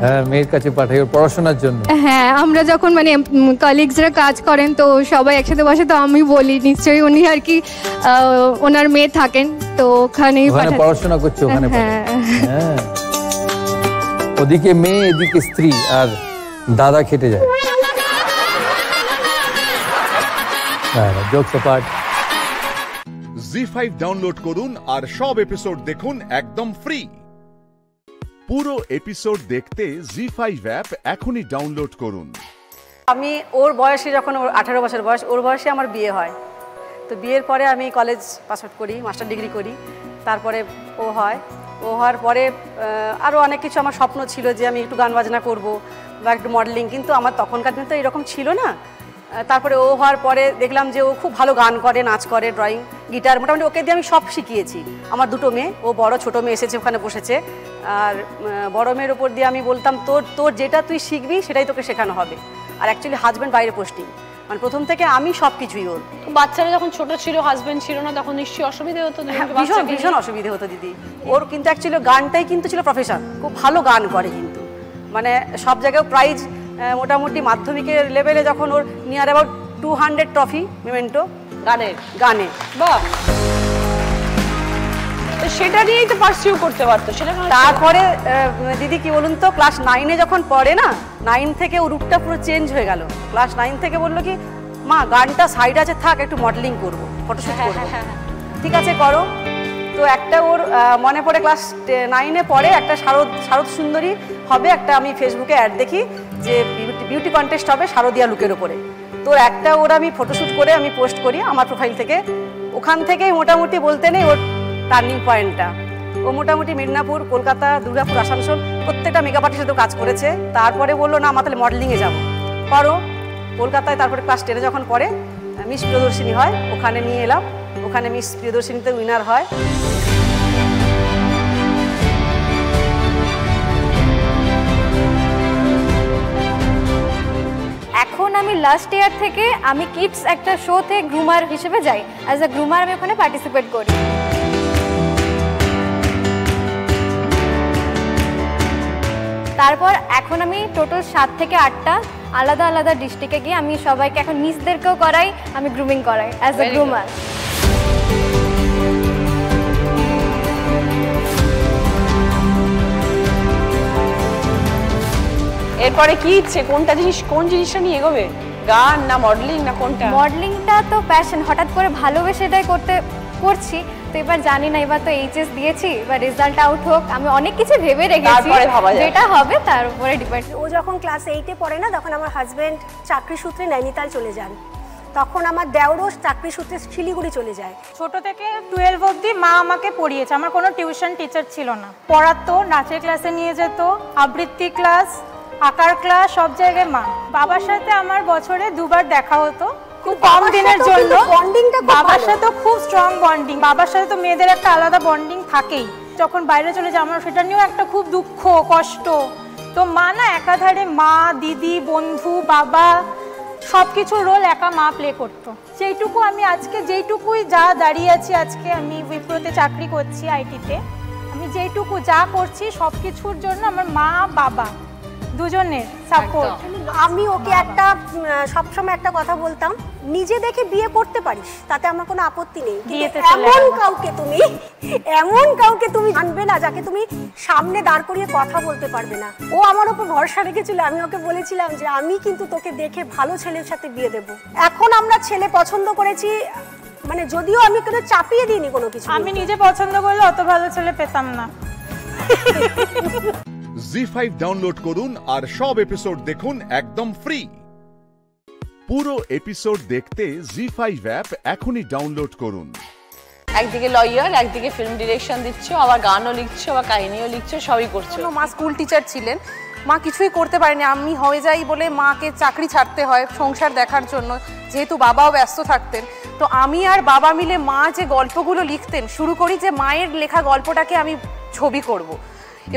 হ্যাঁ, মেয়ের কাছে পাঠাই ওর পড়াশোনার জন্য। হ্যাঁ, আমরা যখন মানে কলিগসরা কাজ করেন, তো সবাই একসাথে বসে, তো আমি বলি নিশ্চয়ই উনি আর কি ওনার মেয়ে থাকেন, তো ওখানেই পড়াশোনা করছে ওখানে। হ্যাঁ, ওদিকে মেয়ে, এদিকে স্ত্রী, আর দাদা খেটে যায়। জি5 ডাউনলোড করুন আর সব এপিসোড দেখুন একদম ফ্রি। পুরো এপিসোড দেখতে জি5 অ্যাপ এখনই ডাউনলোড করুন। আমি ওর বয়সে, যখন ওর 18 বছর বয়স, ওর বয়সে আমার বিয়ে হয়। তো বিয়ের পরে আমি কলেজ পাস আউট করি, মাস্টার ডিগ্রি করি, তারপরে ও হওয়ার পরে আরও অনেক কিছু আমার স্বপ্ন ছিল যে আমি একটু গান বাজনা করব বা একটু মডেলিং, কিন্তু আমার তখনকার দিনে তো এরকম ছিল না। তারপরে ও হওয়ার পরে দেখলাম যে ও খুব ভালো গান করে, নাচ করে, ড্রয়িং, গিটার, মোটামুটি ওকে দিয়ে আমি সব শিখিয়েছি। আমার দুটো মেয়ে, ও বড়, ছোটো মেয়ে এসেছে ওখানে বসেছে, আর বড় মেয়ের ওপর দিয়ে আমি বলতাম তোর যেটা তুই শিখবি সেটাই তোকে শেখানো হবে। আর অ্যাকচুয়ালি হাজব্যান্ড বাইরে পোস্টিং, মানে প্রথম থেকে আমি সব কিছুই ওর। বাচ্চারা যখন ছোট ছিল, হাজব্যান্ড ছিল না, তখন নিশ্চয়ই অসুবিধা হতো? ভীষণ অসুবিধা হতো দিদি। ওর কিন্তু অ্যাকচুয়ালি গানটাই কিন্তু ছিল প্রফেশন, খুব ভালো গান করে, কিন্তু মানে সব জায়গায় প্রাইজ, মোটামুটি মাধ্যমিকের লেভেলে যখন ওর নিয়ার অ্যাবাউট 200 ট্রফি মেমেন্টো গানে। বাহ, সেটা নিয়েই তো পারসিউ করতে পারতো। সেটা তারপরে দিদি কি বলুন তো, ক্লাস 9-এ যখন পড়ে না, 9 থেকে ওর রূপটা পুরো চেঞ্জ হয়ে গেল। ক্লাস 9 থেকে বললো কি, মা গানটা সাইড আছে, থাক, একটু মডেলিং করবো, ফটোশুট করবো। ঠিক আছে, করো। তো একটা ওর মনে পড়ে, ক্লাস 9-এ পড়ে, একটা শারদ সুন্দরী হবে, একটা আমি ফেসবুকে অ্যাড দেখি যে বিউটি কন্টেস্ট হবে শারদিয়া লুকের ওপরে। তো একটা ওর আমি ফটোশ্যুট করে আমি পোস্ট করি আমার প্রোফাইল থেকে। ওখান থেকেই মোটামুটি বলতে নেই ওর টার্নিং পয়েন্টটা। ও মোটামুটি মিদনাপুর, কলকাতা, দুর্গাপুর, আসানসোল প্রত্যেকটা মেকআপ আর্টিস্টের সাথে কাজ করেছে। তারপরে বললো না, আমার তাহলে মডেলিংয়ে যাবো, করো। কলকাতায় তারপরে ক্লাস 10-এ যখন পড়ে, মিস প্রিয়দর্শিনী হয়, ওখানে নিয়ে এলাম। ওখানে মিস প্রিয়দর্শিনীতে উইনার হয়। এখন আমি লাস্ট ইয়ার থেকে আমি কিডস একটা শোতে গ্রুমার হিসেবে যাই। অ্যাজ আ গ্রুমার আমি ওখানে পার্টিসিপেট করি। তারপর এখন আমি টোটাল 7 থেকে 8টা আলাদা আলাদা ডিস্ট্রিক্টে গিয়ে আমি সবাইকে, এখন মিসদেরকেও করাই, আমি গ্রুমিং করাই অ্যাজ আ গ্রুমার। এরপরে কি ইচ্ছে, কোন জিনিসটা নিয়ে এগোবে? গান না মডেলিং না কোনটা? মডেলিংটা তো প্যাশন, হঠাৎ করে ভালোবেসে এটাই করছি। তো এবার জানি না, এবার তো এইচএস দিয়েছি, এবার রেজাল্ট আউট হোক, আমি অনেক কিছু ভেবে রেখেছি, যেটা হবে তার উপরে ডিপেন্ড। ও যখন ক্লাস 8-এ পড়ে না, তখন আমার হাজব্যান্ড চাকরি সূত্রে নৈনিতাল চলে যান। তখন আমার দেওরও চাকরি সূত্রে শিলিগুড়ি চলে যায়। ছোট থেকে 12 অবধি মা আমাকে পড়িয়েছে, আমার কোনো টিউশন টিচার ছিল না। পড়াতো, নাচের ক্লাসে নিয়ে যেত, আবৃত্তি ক্লাস, আঁকার ক্লাস, সব জায়গায় মা। বাবার সাথে আমার বছরে 2 বার দেখা হতো, খুব কম দিনের জন্য। বাবার সাথে খুব স্ট্রং বন্ডিং, বাবার সাথে তো মেয়েদের একটা আলাদা বন্ডিং থাকেই। যখন বাইরে চলে যায় আমার সেটা নিয়েও একটা খুব দুঃখ কষ্ট। তো মা না একাধারে মা, দিদি, বন্ধু, বাবা, সব কিছুর রোল একা মা প্লে করতো। সেইটুকু আমি আজকে যেইটুকুই যা দাঁড়িয়ে আছি, আজকে আমি উইপ্রোতে চাকরি করছি আইটিতে, আমি যেইটুকু যা করছি সব কিছুর জন্য আমার মা বাবা দুজনের সাপোর্ট। আমি ওকে একটা সবসময় একটা কথা বলতাম, নিজে দেখে বিয়ে করতে পারিস, তাতে আমার কোনো আপত্তি নেই, এমন কাউকে তুমি আনবে না যাকে তুমি সামনে দাঁড় করিয়ে কথা বলতে পারবে না। ও আমার উপর ভরসা রেখেছিল, আমি ওকে বলেছিলাম যে আমি কিন্তু তোকে দেখে ভালো ছেলের সাথে বিয়ে দেব। এখন আমরা ছেলে পছন্দ করেছি, মানে যদিও আমি কোনো চাপিয়ে দিইনি কোনো কিছু, আমি নিজে পছন্দ করলে অত ভালো ছেলে পেতাম না। জি5 ডাউনলোড করুন আর সব এপিসোড দেখুন একদম ফ্রি। পুরো এপিসোড দেখতে জি5 অ্যাপ এখনই ডাউনলোড করুন। একদিকে লয়ার, একদিকে ফিল্ম ডিরেকশন দিচ্ছ, আবার গানও লিখছো, আবার কাহিনীও লিখছো, সবই করছো। মা স্কুল টিচার ছিলেন, মা কিছুই করতে পারেনি, আমি হয়ে যাই বলে মাকে চাকরি ছাড়তে হয় সংসার দেখার জন্য, যেহেতু বাবাও ব্যস্ত থাকতেন। তো আমি আর বাবা মিলে মা যে গল্পগুলো লিখতেন, শুরু করি যে মায়ের লেখা গল্পটাকে আমি ছবি করব।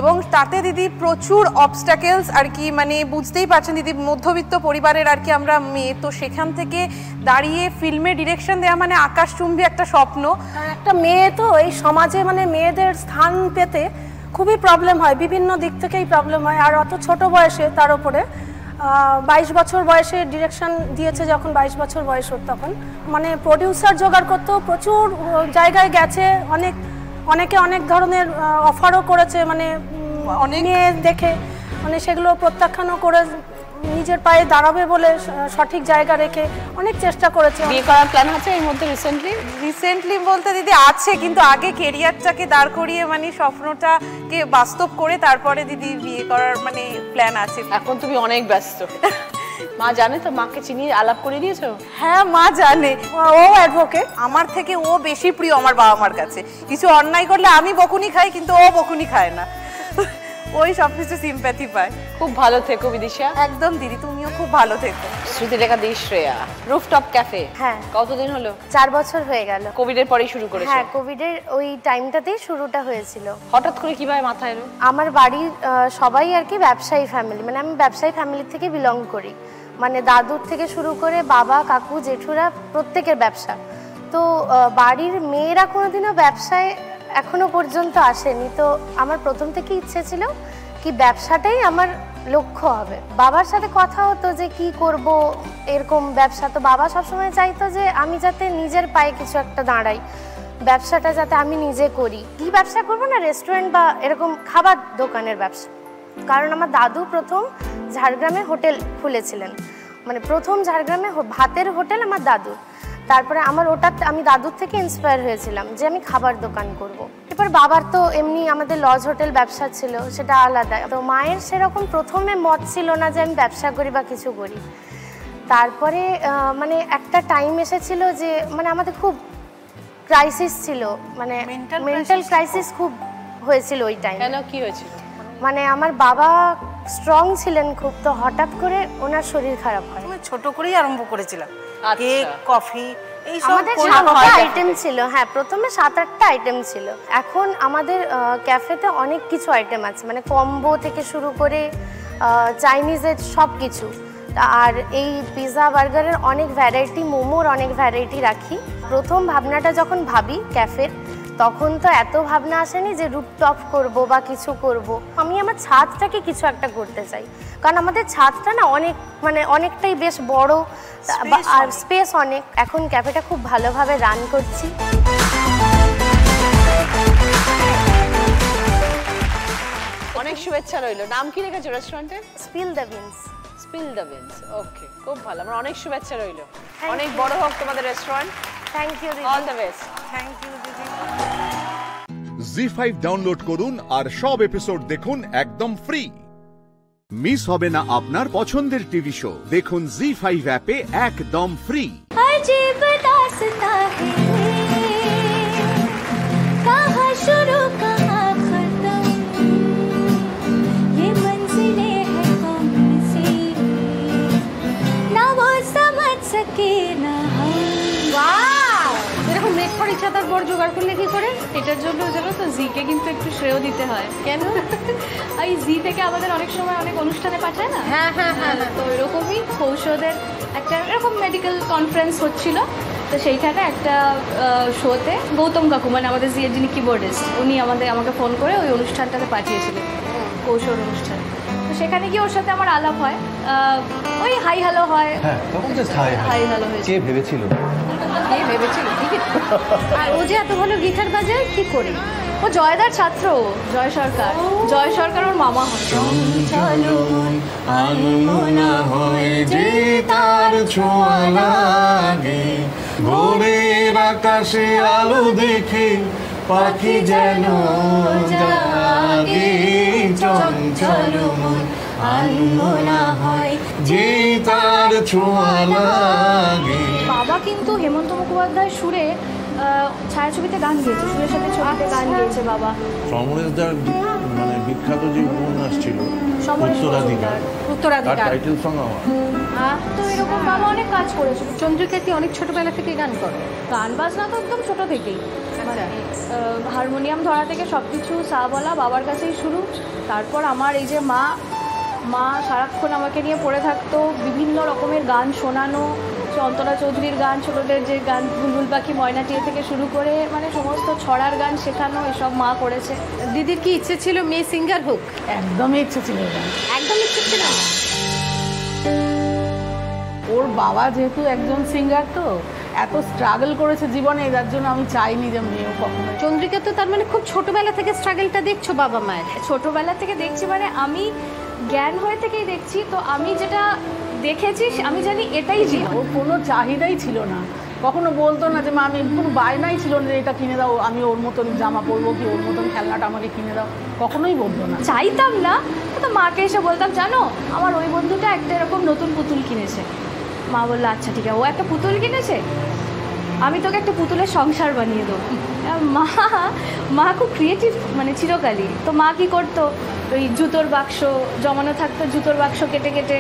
এবং তাতে দিদি প্রচুর অবস্ট্যাকেলস আর কি, মানে বুঝতেই পারছেন দিদি মধ্যবিত্ত পরিবারের আর কি আমরা মেয়ে, তো সেখান থেকে দাঁড়িয়ে ফিল্মে ডিরেকশন দেওয়া মানে আকাশচুম্বী একটা স্বপ্ন। একটা মেয়ে তো এই সমাজে মানে মেয়েদের স্থান পেতে খুবই প্রবলেম হয়, বিভিন্ন দিক থেকেই প্রবলেম হয়। আর অত ছোট বয়সে, তার উপরে 22 বছর বয়সে ডিরেকশন দিয়েছে, যখন 22 বছর বয়স ওর তখন মানে প্রডিউসার জোগাড় করতো, প্রচুর জায়গায় গেছে, অনেকে অনেক ধরনের অফারও করেছে, মানে অনেক দেখে মানে সেগুলো প্রত্যাখ্যানও করে নিজের পায়ে দাঁড়াবে বলে সঠিক জায়গা রেখে অনেক চেষ্টা করেছে। বিয়ে করার প্ল্যান আছে এর মধ্যে রিসেন্টলি বলতে দিদি আছে, কিন্তু আগে কেরিয়ারটাকে দাঁড় করিয়ে মানে স্বপ্নটাকে বাস্তব করে তারপরে দিদি বিয়ে করার মানে প্ল্যান আছে। এখন তুমি অনেক ব্যস্ত। মা জানে তো, মাকে চিনিয়ে আলাপ করে দিয়েছো? হ্যাঁ মা জানে, ও অ্যাডভোকেট, আমার থেকে ও বেশি প্রিয় আমার বাবা মার কাছে। কিছু অন্যায় করলে আমি বকুনি খাই, কিন্তু ও বকুনি খায় না, ওই সব কিছু সিম্প্যাথি পায়। খুব ভালো থেকো বিদিশা। একদম দিদি, তুমিও খুব ভালো থেকো। শ্রুতিলেখা দি শ্রেয়া, রুফটপ ক্যাফে। হ্যাঁ। কতদিন হলো? 4 বছর হয়ে গেল। কোভিডের পরেই শুরু করেছো? হ্যাঁ, কোভিডের ওই টাইমটাতেই শুরুটা হয়েছিল। হঠাৎ করে কিভাবে মাথায় এলো? আমার বাড়ির সবাই আর কি ব্যবসায়ী ফ্যামিলি, মানে আমি ব্যবসায়ী ফ্যামিলি থেকে বিলং করি, মানে দাদুর থেকে শুরু করে বাবা, কাকু, জেঠুরা প্রত্যেকের ব্যবসা। তো বাড়ির মেয়েরা কোনোদিনও ব্যবসায় এখনো পর্যন্ত আসেনি। তো আমার প্রথম থেকে ইচ্ছে ছিল কি ব্যবসাটাই আমার লক্ষ্য হবে। বাবার সাথে কথা হতো যে কি করব এরকম ব্যবসা, তো বাবা সবসময় চাইতো যে আমি যাতে নিজের পায়ে কিছু একটা দাঁড়াই, ব্যবসাটা যাতে আমি নিজে করি। কি ব্যবসা করবো না, রেস্টুরেন্ট বা এরকম খাবার দোকানের ব্যবসা। কারণ আমার দাদু প্রথম ঝাড়গ্রামে হোটেল খুলেছিলেন, মানে প্রথম ঝাড়গ্রামে ভাতের হোটেল আমার দাদুর। তারপরে আমি দাদুর থেকে ইন্সপায়ার হয়েছিলাম যে আমি খাবার দোকান করব। এবার বাবার তো এমনি আমাদের লজ হোটেল ব্যবসা ছিল, সেটা আলাদা। তো মায়ের সেরকম প্রথমে মত ছিল না যে আমি ব্যবসা করি বা কিছু করি। তারপরে মানে একটা টাইম এসেছিল যে মানে আমাদের খুব ক্রাইসিস ছিল, মানে মেন্টাল ক্রাইসিস খুব হয়েছিল ওই টাইম। কেন, কি হয়েছিল? মানে আমার বাবা স্ট্রং ছিলেন খুব, তো হঠাৎ করে ওনার শরীর খারাপ হয়। ছোট করেই আরম্ভ করেছিলাম, কেক, কফি, এই সব আমাদের 7টা আইটেম ছিল। হ্যাঁ, প্রথমে 7-8টা আইটেম ছিল। এখন আমাদের ক্যাফেতে অনেক কিছু আইটেম আছে, মানে কম্বো থেকে শুরু করে চাইনিজের সব কিছু। আর এই পিৎজা বার্গারের অনেক ভ্যারাইটি, মোমোর অনেক ভ্যারাইটি রাখি। প্রথম ভাবনাটা যখন ভাবি ক্যাফের, তখন তো এত ভাবনা আসেনি যে রুফটপ করব বা কিছু করব। আমি আমার ছাদটাকে কিছু একটা করতে চাই, কারণ আমাদের ছাদটা না অনেকটাই বেশ বড় আর স্পেস অনেক। এখন ক্যাফেটা খুব ভালোভাবে রান করছি। অনেক শুভেচ্ছা রইল। নাম কি রেখেছো রেস্টুরেন্টের? Spill the beans. Spill the beans. Okay, খুব ভালো, আমার অনেক শুভেচ্ছা রইল। অনেক বড় হোক তোমাদের রেস্টুরেন্ট। থ্যাংক ইউ দিদি। All the best. Thank you দিদি। জি5 ডাউনলোড করুন আর সব এপিসোড দেখুন একদম ফ্রি। মিস হবে না আপনার পছন্দের টিভি শো, দেখুন জি5 অ্যাপে একদম ফ্রি। अजीब दास्तां है, कहाँ शुरू कहाँ खत्म, ये मंजिलें हैं कौन सी, ना वो समझ सके ना हम। ওয়াও, এরকম make for each other board জোগাড় করলে কি করে? এটার জন্য জানো তো জিকে কিন্তু একটু শ্রেয় দিতে হয়। কেন? এই জি থেকে আমাদের অনেক সময় অনেক অনুষ্ঠানে পাঠায় না? হ্যাঁ হ্যাঁ হ্যাঁ, তো এরকমই কৌশলের একটা এরকম মেডিকেল কনফারেন্স হচ্ছিল, তো সেইখানে একটা শোতে গৌতম কাকু মানে আমাদের জিএর যিনি কিবোর্ডিস্ট, উনি আমাকে ফোন করে ওই অনুষ্ঠানটাতে পাঠিয়েছিলেন, কৌশল অনুষ্ঠান। তো সেখানে গিয়ে ওর সাথে আমার আলাপ হয়, ওই হাই হ্যালো হয়। হ্যাঁ, তখন জাস্ট হাই হ্যালো হয়েছে। কে ভেবেছিল? ঠিকই। আর ও যে এত ভালো গিটার বাজায় কি করে? ও জয়দার ছাত্র, জয় সরকার। জয় সরকার ওর মামা হয়। ভোরের আকাশে আলো দেখে পাখি যেন জাগে, চঞ্চল মন আনমনা হয় যে তার ছোঁয়া লাগে। বাবা কিন্তু হেমন্ত মুখোপাধ্যায় সুরে ছায়াছবিতে গান গেয়েছে, সুরের সাথে ছবিতে গান গেয়েছে বাবা। সমরেশদার মানে বিখ্যাত যে উপন্যাস ছিল উত্তরাধিকার, টাইটেল সং আমার। তো এরকম বাবা অনেক কাজ করেছে। চন্দ্রিকা কি অনেক ছোটবেলা থেকে গান করে? গান বাজনা তো একদম ছোট থেকেই, মানে হারমোনিয়াম ধরা থেকে সব কিছু সা বলা বাবার কাছেই শুরু। তারপর আমার এই যে মা সারাক্ষণ আমাকে নিয়ে পড়ে থাকতো, বিভিন্ন রকমের গান শোনানো, অন্তরা চৌধুরীর গান, ছোটদের যে গান বুলবুল পাখি ময়নাটিয়া থেকে শুরু করে মানে সমস্ত ছড়ার গান শেখানো, এসব মা করেছে। দিদির কি ইচ্ছে ছিল মেয়ে সিঙ্গার হোক? একদমই ইচ্ছে ছিল না। একদম ইচ্ছে ছিল না। ওর বাবা যেহেতু একজন সিঙ্গার, তো এত স্ট্রাগল করেছে জীবনে, যার জন্য আমি চাইনি যে মেয়েও কখনো। চন্দ্রিকা তো তার মানে খুব ছোটবেলা থেকে স্ট্রাগলটা দেখছো বাবা মায়ের? ছোটবেলা থেকে দেখছি মানে আমি জ্ঞান হয়ে থেকেই দেখছি, তো আমি যেটা দেখেছি আমি জানি এটাই জীবন। ওর কোনো চাহিদাই ছিল না, কখনো বলতো না যে মা আমি, কোনো বায়নাই ছিল না এটা কিনে দাও, আমি ওর মতন জামা পরবো কি ওর মতন খেলনাটা আমাকে কিনে দাও, কখনোই বলতো না। চাইতাম না, তো মাকে এসে বলতাম জানো আমার ওই বন্ধুটা একটা এরকম নতুন পুতুল কিনেছে। মা বললো আচ্ছা ঠিক আছে, ও একটা পুতুল কিনেছে, আমি তোকে একটা পুতুলের সংসার বানিয়ে দেবো। মা খুব ক্রিয়েটিভ মানে চিরকালই। তো মা কি করতো, ওই জুতোর বাক্স জমানো থাকতো, জুতোর বাক্স কেটে কেটে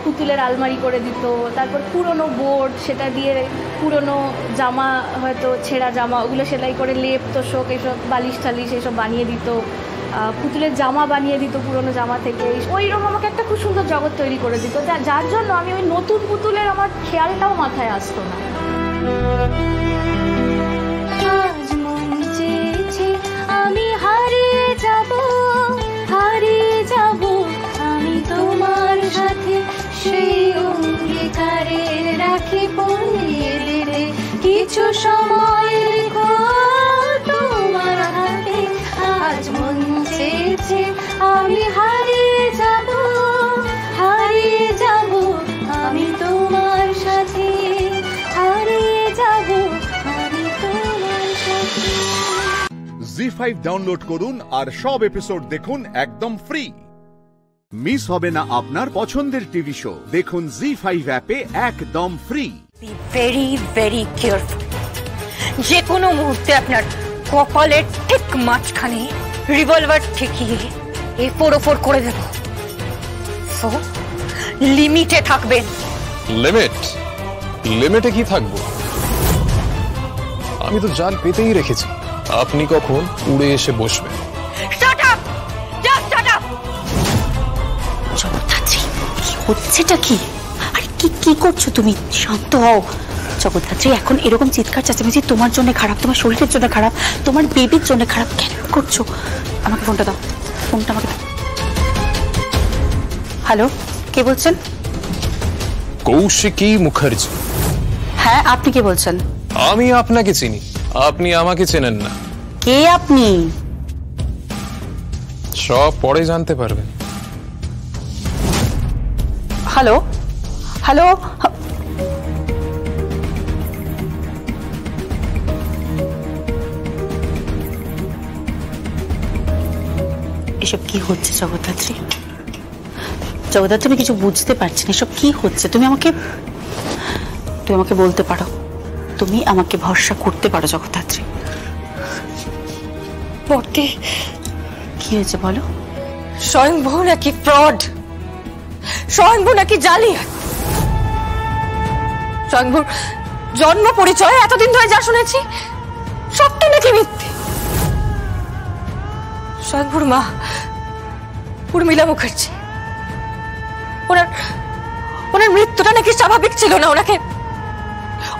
পুতুলের আলমারি করে দিত। তারপর পুরনো বোর্ড, সেটা দিয়ে পুরনো জামা, হয়তো ছেঁড়া জামা, ওগুলো সেলাই করে লেপ তোষক এসব বালিশ টালিশ এসব বানিয়ে দিত। পুতুলের জামা বানিয়ে দিত পুরনো জামা থেকে। ওইরকম আমাকে একটা খুব সুন্দর জগৎ তৈরি করে দিত, যার জন্য আমি ওই নতুন পুতুলের আমার খেয়ালটাও মাথায় আসতো না। আজ মন চেয়েছে আমি হারিয়ে যাব, হারিয়ে যাব আমি তোমার সাথে, সেই অঙ্গীকারে রাখি পড়িয়ে দিলে কিছু সময় রেখো তোমার হাতে। আজ মন চেয়েছে আমি হারিয়ে যাব, হারিয়ে যাব আমি তোমার সাথে, হারিয়ে যাব আমি তোমার সাথে। জি5 ডাউনলোড করুন আর সব এপিসোড দেখুন একদম ফ্রি। মিস হবে না আপনার পছন্দের টিভি শো, দেখুন জি5 অ্যাপে একদম free. Be very very careful. যে কোনো মুহূর্তে আপনার কপালের ঠিক মাঝখানে রিভলভার ঠেকিয়ে A4 করে দেব। সো লিমিটে থাকবেন। লিমিটে কি থাকবো? আমি তো জাল পেতেই রেখেছি, আপনি কখন উড়ে এসে বসবেন? Shut up, just shut up. Jagaddhatri, কি হচ্ছেটা কি? আরে কি করছো তুমি? শান্ত হও জগদ্ধাত্রী। এখন এরকম চিৎকার চেঁচামেচি তোমার জন্য খারাপ, তোমার শরীরের জন্য খারাপ, তোমার বেবির জন্য খারাপ। কেন করছো? আমাকে ফোনটা দাও, ফোনটা আমাকে দাও। হ্যালো, কে বলছেন? কৌশিকী মুখার্জি। হ্যাঁ, আপনি কে বলছেন? আমি আপনাকে চিনি, আপনি আমাকে চেনেন না। কে আপনি? সব পরে জানতে পারবেন। হ্যালো হ্যালো, এসব কি হচ্ছে জগদ্ধাত্রী? জগদ্ধাত্রী, আমি কিছু বুঝতে পারছি না, এসব কি হচ্ছে? তুমি আমাকে বলতে পারো, তুমি আমাকে ভরসা করতে পারো জগদ্ধাত্রী? বটে, কি হয়েছে বলো? স্বয়ংভূ নাকি ফ্রড, স্বয়ংভূ নাকি জালিয়াত। স্বয়ংভূর জন্ম পরিচয় এতদিন ধরে যা শুনেছি সবটা নাকি মিথ্যে। স্বয়ংভূর মা উর্মিলা মুখার্জি, ওনার মৃত্যুটা নাকি স্বাভাবিক ছিল না,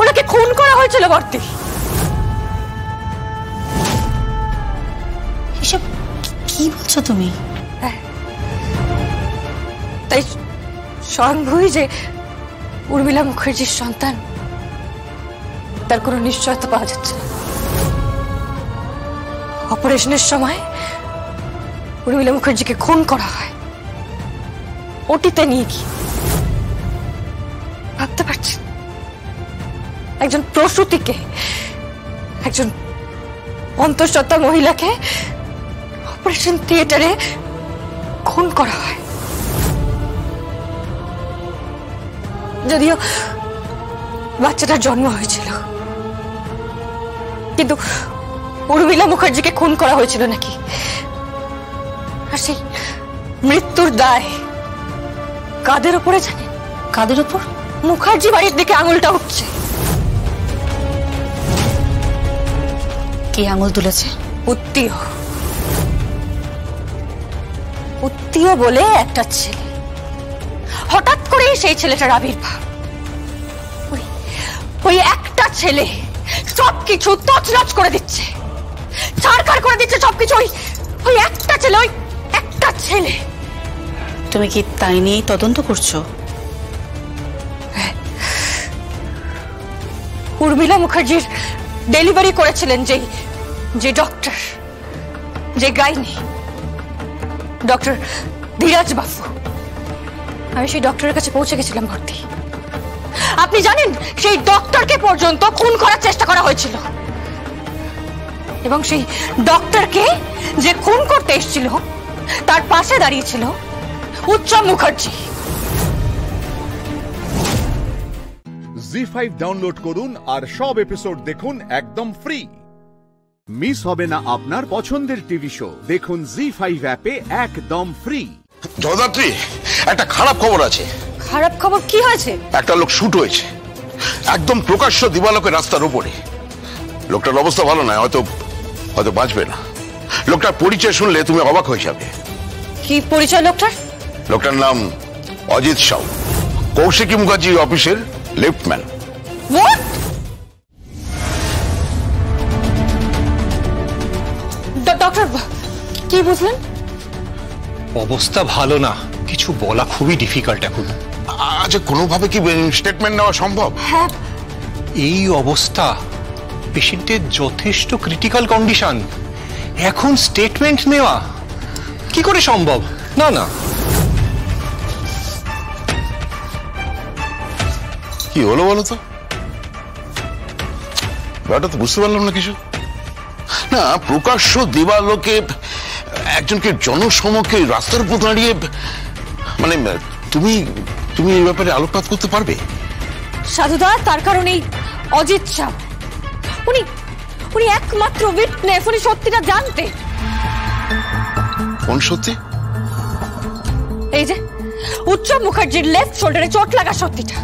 ওনাকে খুন করা হয়েছিল বর্তি। এসব কি বলছো তুমি? তাই স্বয়ংভূই যে উর্মিলা মুখার্জির সন্তান তার কোনো নিশ্চয়তা পাওয়া যাচ্ছে না। অপারেশনের সময় উর্মিলা মুখার্জিকে খুন করা হয়, ওটিতে নিয়ে গিয়ে। ভাবতে পারছি একজন প্রসূতিকে, একজন অন্তঃসত্ত্বা মহিলাকে অপারেশন থিয়েটারে খুন করা হয়। যদিও বাচ্চাটার জন্ম হয়েছিল, কিন্তু উর্মিলা মুখার্জিকে খুন করা হয়েছিল নাকি? আর সেই মৃত্যুর দায় কাদের উপরে জানেন? কাদের উপর? মুখার্জি বাড়ির দিকে আঙুলটা উঠছে। কে আঙুল তুলেছে? উত্তীয় বলে একটা ছেলে। হঠাৎ করেই সেই ছেলেটার আবির্ভাব। ওই একটা ছেলে সবকিছু তছনছ করে দিচ্ছে, ছাড়খাড় করে দিচ্ছে সবকিছু। ওই একটা ছেলে। তুমি কি তাই নিয়ে তদন্ত করছো? উর্মিলা মুখার্জির ডেলিভারি করেছিলেন যে ডক্টর, যে গাইনি, ডক্টর ধীরাজ বাবু। আমি সেই ডক্টরের কাছে পৌঁছে গেছিলাম ভর্তি। আপনি জানেন সেই ডক্টরকে পর্যন্ত খুন করার চেষ্টা করা হয়েছিল, এবং সেই ডক্টরকে যে খুন করতে এসেছিল তার পাশে দাঁড়িয়েছিল উৎসব মুখার্জি। জি5 ডাউনলোড করুন আর সব এপিসোড দেখুন একদম ফ্রি। মিস হবে না আপনার পছন্দের টিভি শো, দেখুন জি5 অ্যাপে একদম ফ্রি। জগদ্ধাত্রী, একটা খারাপ খবর আছে। খারাপ খবর? কি হয়েছে? একটা লোক শুট হয়েছে একদম প্রকাশ্য দিবালোকে রাস্তার উপরে। লোকটার অবস্থা ভালো নয়, হয়তো বাঁচবে না। লোকটার পরিচয় শুনলে তুমি অবাক হয়ে যাবে। কি পরিচয় লোকটার? লোকটার নাম অজিত সাউ, কৌশিকী মুখার্জির অফিসের লিফটম্যান। ডক্টর, কি বুঝলেন? অবস্থা ভালো না, কিছু বলা খুবই ডিফিকাল্ট এখন। আচ্ছা, কোনোভাবে কি স্টেটমেন্ট নেওয়া সম্ভব? হ্যাঁ। এই অবস্থা, পেশেন্টের যথেষ্ট ক্রিটিক্যাল কন্ডিশন, এখন স্টেটমেন্ট নেওয়া কি করে সম্ভব? না না। কি হলো বলো তো? ব্যাপারটা তো বুঝতে পারলাম না কিছু। না, প্রকাশ্য দিবালোকে একজনকে জনসমক্ষে রাস্তার উপর দাঁড়িয়ে, মানে তুমি এই ব্যাপারে আলোকপাত করতে পারবে? সাধুদা, তার কারণেই অজিত সাউ, উনি একমাত্র উইটনেস, উনি সত্যিটা জানতে। কোন সত্যি? এই যে উৎসব মুখার্জির লেফট শোল্ডারে চোট লাগা সত্যিটা।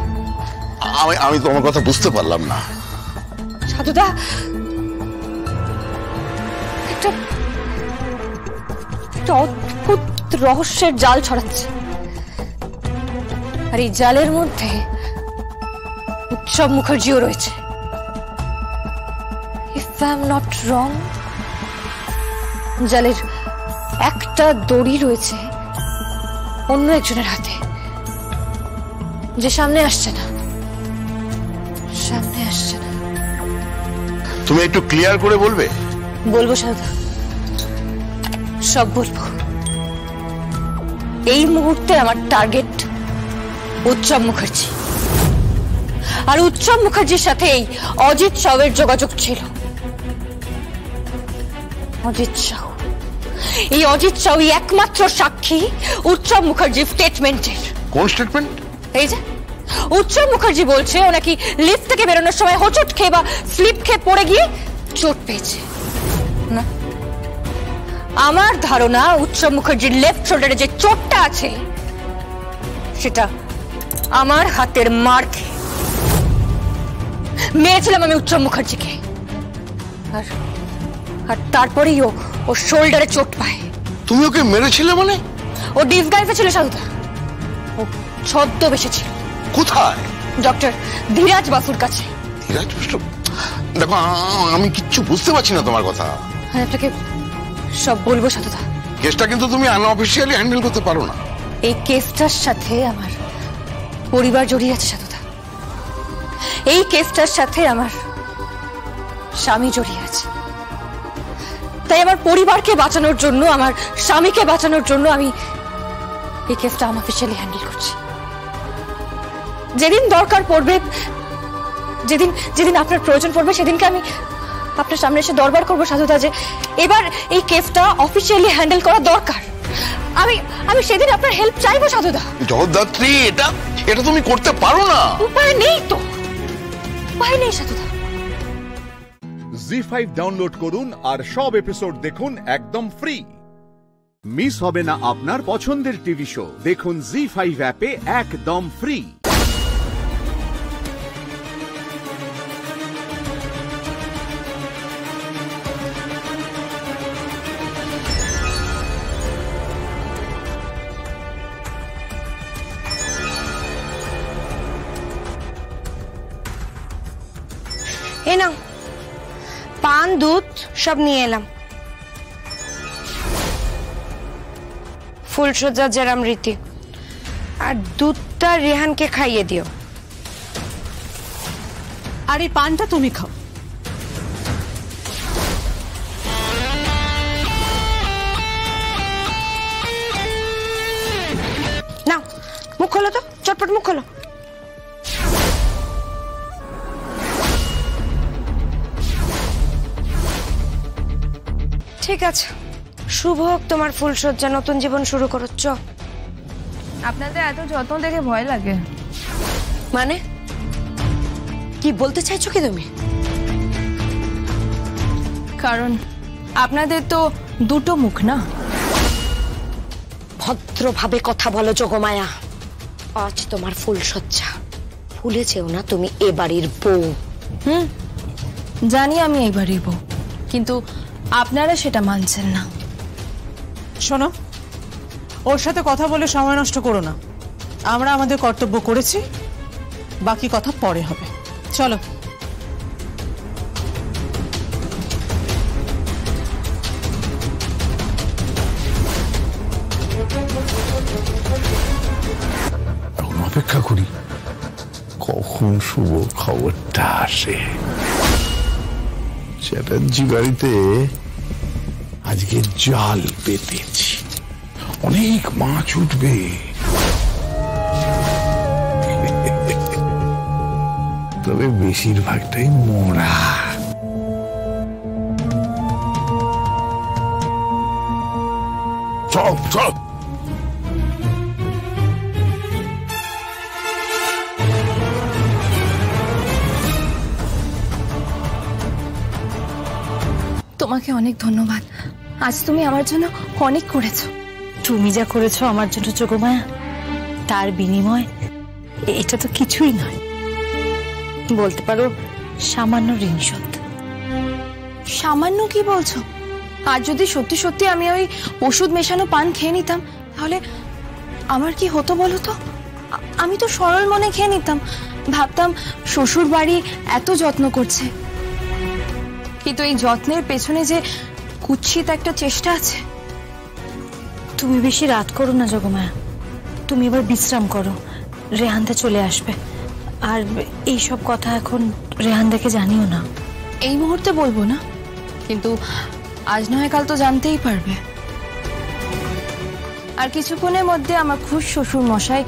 আমি তোমার কথা বুঝতে পারলাম না। সাধুদা, একটা অদ্ভুত রহস্যের জাল ছড়াচ্ছে, আর এই জালের মধ্যে উৎসব মুখার্জিও রয়েছে। If I am not wrong, জালের একটা দড়ি রয়েছে অন্য একজনের হাতে, যে সামনে আসছে না। তুমি একটু ক্লিয়ার করে বলবে? বলবো সাধু, সব বলবো। এই মুহূর্তে আমার টার্গেট উৎসব মুখার্জি। আর উৎসব মুখার্জির সাথে এই অজিত সাউয়ের যোগাযোগ ছিল। অজিত সাউ, এই অজিত সাউ একমাত্র সাক্ষী উৎসব মুখার্জির স্টেটমেন্টের। কোন স্টেটমেন্ট? এই যে উৎসব মুখার্জি বলছে ও নাকি লিফট থেকে বেরোনোর সময় হোঁচট খেয়ে বা স্লিপ খেয়ে পড়ে গিয়ে চোট পেয়েছে। না, আমার ধারণা উৎসব মুখার্জির লেফট শোল্ডারে যে চোটটা আছে সেটা আমার হাতের মার খেয়ে। মেরেছিলাম আমি উৎসব মুখার্জিকে, আর তারপরেই ও শোল্ডারে চোট পায়। তুমি ওকে মেরেছিলে মানে? ও ডিসগাইজে ছিল সাধুদা, ও ছদ্মবেশে ছিল। কোথায়? ডক্টর ধীরাজ বাসুর কাছে। ধীরাজ বাসু? দেখো আমি কিচ্ছু বুঝতে পারছি না তোমার কথা। হ্যাঁ, আপনাকে সব বলবো সাধুদা। কেসটা কিন্তু তুমি আনঅফিশিয়ালি হ্যান্ডেল করতে পারো না। এই কেসটার সাথে আমার পরিবার জড়িয়ে আছে সাধুদা। এই কেসটার সাথে আমার স্বামী জড়িয়ে আছে। তাই আমার পরিবারকে বাঁচানোর জন্য, আমার স্বামীকে বাঁচানোর জন্য আমি এই কেসটা আনঅফিশিয়ালি হ্যান্ডেল করছি। যেদিন দরকার পড়বে, যেদিন যেদিন আপনার প্রয়োজন পড়বে, সেদিনকে আমি আপনার সামনে এসে দরবার করবো সাধুদা যে এবার এই কেসটা অফিশিয়ালি হ্যান্ডেল করা দরকার। আমি সেদিন আপনার হেল্প চাইবো সাধুদা। জগদ্ধাত্রী, এটা তুমি করতে পারো না। উপায় নেই তো, উপায় নেই সাধুদা। জি5 ডাউনলোড করুন আর সব এপিসোড দেখুন একদম ফ্রি। মিস হবে না আপনার পছন্দের টিভি শো। দেখুন জি5 অ্যাপে একদম ফ্রি। এ নাও, পান দুধ সব নিয়ে এলাম। ফুলসজ্জার যেরাম রীতি, আর দুধটা রেহানকে খাইয়ে দিও। আর এই পানটা তুমি খাও। নাও, মুখ খোলো তো, চটপট মুখ খোলো। ঠিক আছে, শুভ হোক তোমার ফুলসজ্জা, নতুন জীবন শুরু করছ। আপনাদের এত যত্ন দেখে ভয় লাগে। মানে কি বলতে চাইছো কি তুমি? কারণ আপনাদের তো দুটো মুখ না। ভদ্রভাবে কথা বলো যোগমায়া। আজ তোমার ফুলসজ্জা, ভুলে যেও না তুমি এ বাড়ির বউ। জানি আমি এই বাড়ির বউ, কিন্তু আপনারা সেটা মানছেন না। শোনো, ওর সাথে কথা বলে সময় নষ্ট করো না। আমরা আমাদের কর্তব্য করেছি, বাকি কথা পরে হবে। চলো। এখন অপেক্ষা করি কখন শুভ খবরটা আসে। চ্যাটার্জি বাড়িতে আজকে জাল পেতেছি, অনেক মাছ উঠবে। তবে বেশিরভাগটাই মোড়া। চল চল। তোমাকে অনেক ধন্যবাদ। আজ তুমি আমার জন্য অনেক করেছো। তুমি যা করেছো আমার জন্য যোগমায়া, তার বিনিময় এটা তো কিছুই নয়, বলতে পারো সামান্য ঋণ শোধ। সামান্য কি বলছো? আর যদি সত্যি সত্যি আমি ওই ওষুধ মেশানো পান খেয়ে নিতাম, তাহলে আমার কি হতো বলো তো? আমি তো সরল মনে খেয়ে নিতাম, ভাবতাম শ্বশুর বাড়ি এত যত্ন করছে, কিন্তু এই যত্নের পেছনে যে কুৎসিত একটা চেষ্টা আছে। তুমি বেশি রাত করো না যোগমায়া, তুমি এবার বিশ্রাম করো, রেহানদা চলে আসবে। আর এই সব কথা এখন রেহানদাকে জানিও না। এই মুহূর্তে বলবো না, কিন্তু আজ নয় কাল তো জানতেই পারবে। আর কিছুক্ষণের মধ্যে আমার খুশ শ্বশুর মশাই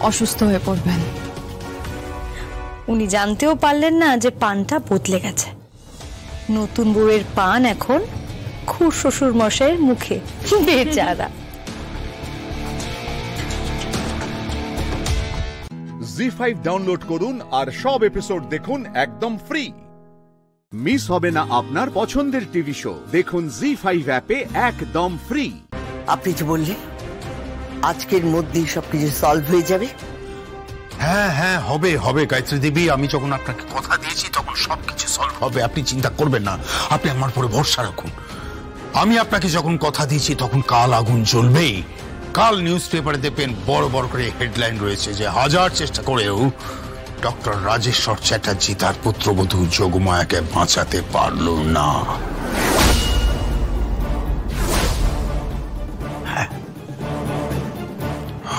অসুস্থ হয়ে পড়বেন। উনি জানতেও পারলেন না যে পানটা বদলে গেছে। নতুন বউয়ের পান এখন খুব শ্বশুর মশাইয়ের মুখে। বেচারা। জি5 ডাউনলোড করুন আর সব এপিসোড দেখুন একদম ফ্রি। মিস হবে না আপনার পছন্দের টিভি শো, দেখুন জি5 অ্যাপে একদম ফ্রি। আপনি তো বললেন আজকের মধ্যেই সবকিছু সলভ হয়ে যাবে। হ্যাঁ হ্যাঁ হবে হবে গায়ত্রী দেবী, আমি যখন আপনাকে কথা দিয়েছি তখন সবকিছু সলভ হবে, আপনি চিন্তা করবেন না, আপনি আমার উপরে ভরসা রাখুন। আমি আপনাকে যখন কথা দিয়েছি তখন কাল আগুন জ্বলবেই। কাল নিউজ পেপারে দেখবেন বড় বড় করে হেডলাইন রয়েছে যে হাজার চেষ্টা করেও ডক্টর রাজেশ্বর চ্যাটার্জি তার পুত্রবধূ যোগমায়াকে বাঁচাতে পারল না।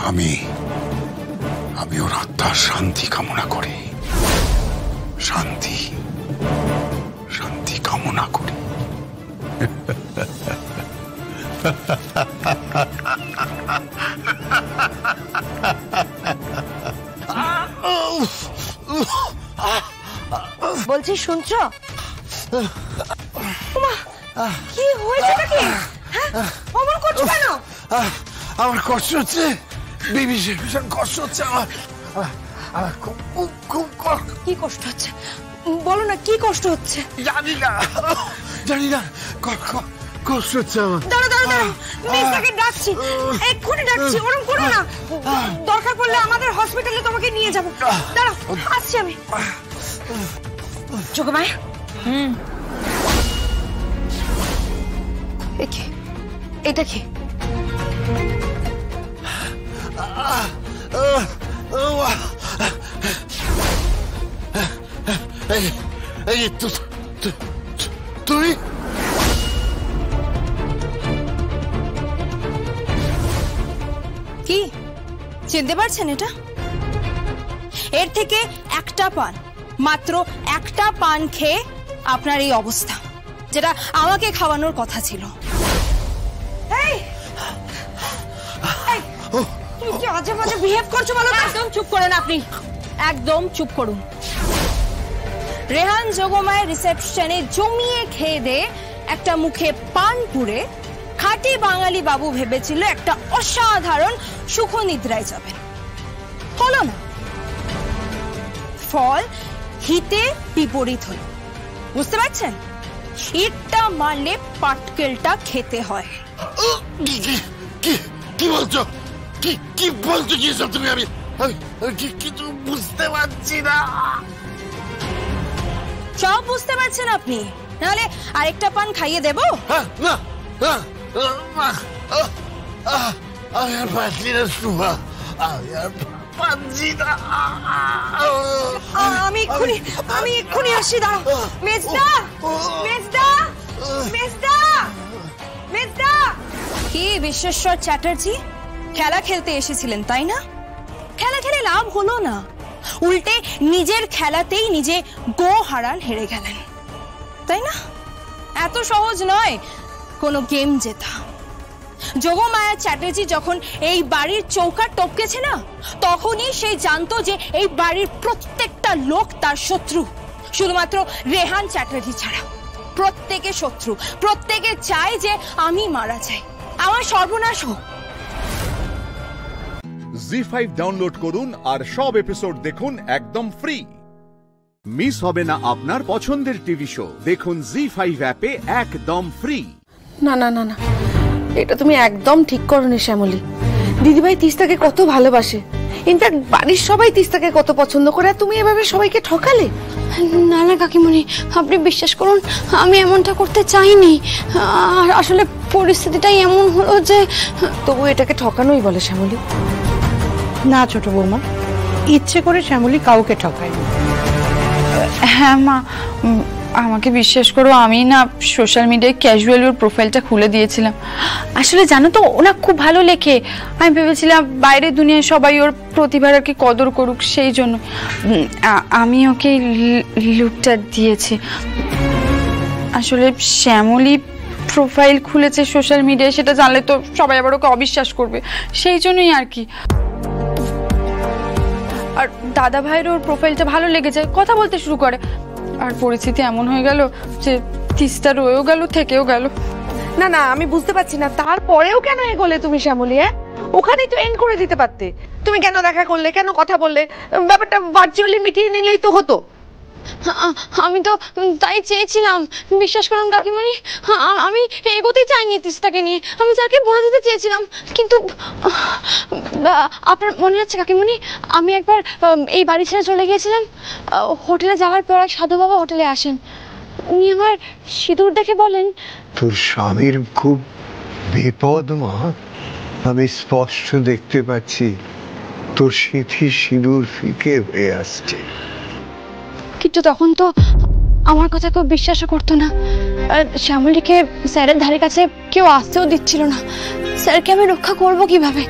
আমি ওর আত্মার শান্তি কামনা করি, শান্তি শান্তি কামনা করি। বলছি শুনছ? কি হয়েছে নাকি? অমন করছো কেন? আমার কষ্ট হচ্ছে, ভীষণ কষ্ট হচ্ছে আমার। খুব কি কষ্ট হচ্ছে বলো না, কি কষ্ট হচ্ছে? জানি না কষ্ট হচ্ছে আমার। দাঁড়াও মিসটাকে ডাকছি, এক্ষুনি ডাকছি। ওরকম করো না, দরকার পড়লে আমাদের হসপিটালে তোমাকে নিয়ে যাবো। দাঁড়াও আসছি আমি। যোগমায়া, এটা কি? তুই কি চিনতে পারছেন এটা? এর থেকে একটা পান, মাত্র একটা পান খেয়ে আপনার এই অবস্থা, যেটা আমাকে খাওয়ানোর কথা ছিল। তুমি কি আজে বাজে বিহেভ করছো বলো? একদম চুপ করেন আপনি, একদম চুপ করুন। রেহান যোগমায়ের রিসেপশনে জমিয়ে খেয়ে দে একটা মুখে পান পুরে খাঁটি বাঙালি বাবু ভেবেছিল একটা অসাধারণ সুখ নিদ্রায় যাবেন। হলো না, ফল হিতে বিপরীত হল। বুঝতে পারছেন? ইটটা মারলে পাটকেলটা খেতে হয়। কি বলছো? কি বলছো কি সব তুমি? আমি কিছু বুঝতে পারছি না। সব বুঝতে পারছেন আপনি? নাহলে আরেকটা পান খাইয়ে দেবো? না আমি আর পারছি না সুভা, আমি এক্ষুনি আসি। দাঁড়াও মেজদা। কি বিশ্বেশ্বর চ্যাটার্জি, খেলা খেলতে এসেছিলেন তাই না? খেলা খেলে লাভ হলো না, উল্টে নিজের খেলাতেই নিজে গো হারান হেরে গেলেন, তাই না? এত সহজ নয় কোনো গেম জেতা। যোগমায়া চ্যাটার্জি যখন এই বাড়ির চৌকাট টপকেছে না, তখনই সে জানতো যে এই বাড়ির প্রত্যেকটা লোক তার শত্রু, শুধুমাত্র রেহান চ্যাটার্জি ছাড়া। প্রত্যেকে শত্রু, প্রত্যেকে চায় যে আমি মারা যাই, আমার সর্বনাশ হোক। জি5 ডাউনলোড করুন আর সব এপিসোড দেখুন একদম ফ্রি। মিস হবে না আপনার পছন্দের টিভি শো, দেখুন জি5 অ্যাপে একদম ফ্রি। না, এটা তুমি একদম ঠিক করোনি শ্যামলী। দিদিভাই তিস্তাকে কত ভালোবাসে, ইনফ্যাক্ট বাড়ির সবাই তিস্তাকে কত পছন্দ করে, আর তুমি এভাবে সবাইকে ঠকালে। না কাকিমণি, আপনি বিশ্বাস করুন আমি এমনটা করতে চাইনি, আর আসলে পরিস্থিতিটাই এমন হলো যে। তবু এটাকে ঠকানোই বলে শ্যামলী। না ছোট বৌমা, ইচ্ছে করে শ্যামলী কাউকে ঠকায়নি। হ্যাঁ মা, আমাকে বিশ্বাস করো, আমি না সোশ্যাল মিডিয়ায় ক্যাজুয়ালি ওর প্রোফাইলটা খুলে দিয়েছিলাম। আসলে জানো তো, ওনা খুব ভালো লেখে। আমি ভেবেছিলাম বাইরের দুনিয়ায় সবাই ওর প্রতিভার আর কি কদর করুক, সেই জন্য আমি ওকে লুকটা দিয়েছি। আসলে শ্যামলী প্রোফাইল খুলেছে সোশ্যাল মিডিয়ায়, সেটা জানলে তো সবাই আবার ওকে অবিশ্বাস করবে, সেই জন্যই আর কি। দাদা ভাইয়ের ওর প্রোফাইলটা ভালো লেগে যায়, কথা বলতে শুরু করে। আর পরিস্থিতি এমন হয়ে গেল যে তিস্তা রয়েও গেল, থেকেও গেল। না না, আমি বুঝতে পারছি না তারপরেও কেন এগোলে তুমি শ্যামলী? ওখানেই তো এন্ড করে দিতে পারতে। তুমি কেন দেখা করলে, কেন কথা বললে? ব্যাপারটা ভার্চুয়ালি মিটিয়ে নিলেই তো হতো। আমি তো তাই চেয়েছিলাম, বিশ্বাস করুন কাকিমণি, আমি এগোতে চাইনি তিস্তাকে নিয়ে, আমি স্যারকে বলে দিতে চেয়েছিলাম। কিন্তু আপনার মনে আছে কাকিমণি, আমি একবার এই বাড়ি ছেড়ে চলে গিয়েছিলাম, হোটেলে যাওয়ার পর সাধু বাবা হোটেলে আসেন, উনি আমার সিঁদুর দেখে বলেন, তোর স্বামীর খুব বিপদ মা, আমি স্পষ্ট দেখতে পাচ্ছি তোর সিঁথি সিঁদুর ফিকে হয়ে আসছে। কিন্তু তখন তো আমার কথা কেউ বিশ্বাসও করতো না, শ্যামলীকে স্যারের ধারে কাছে কেউ আসতেও দিচ্ছিল না। স্যারকে আমি রক্ষা করব কিভাবে?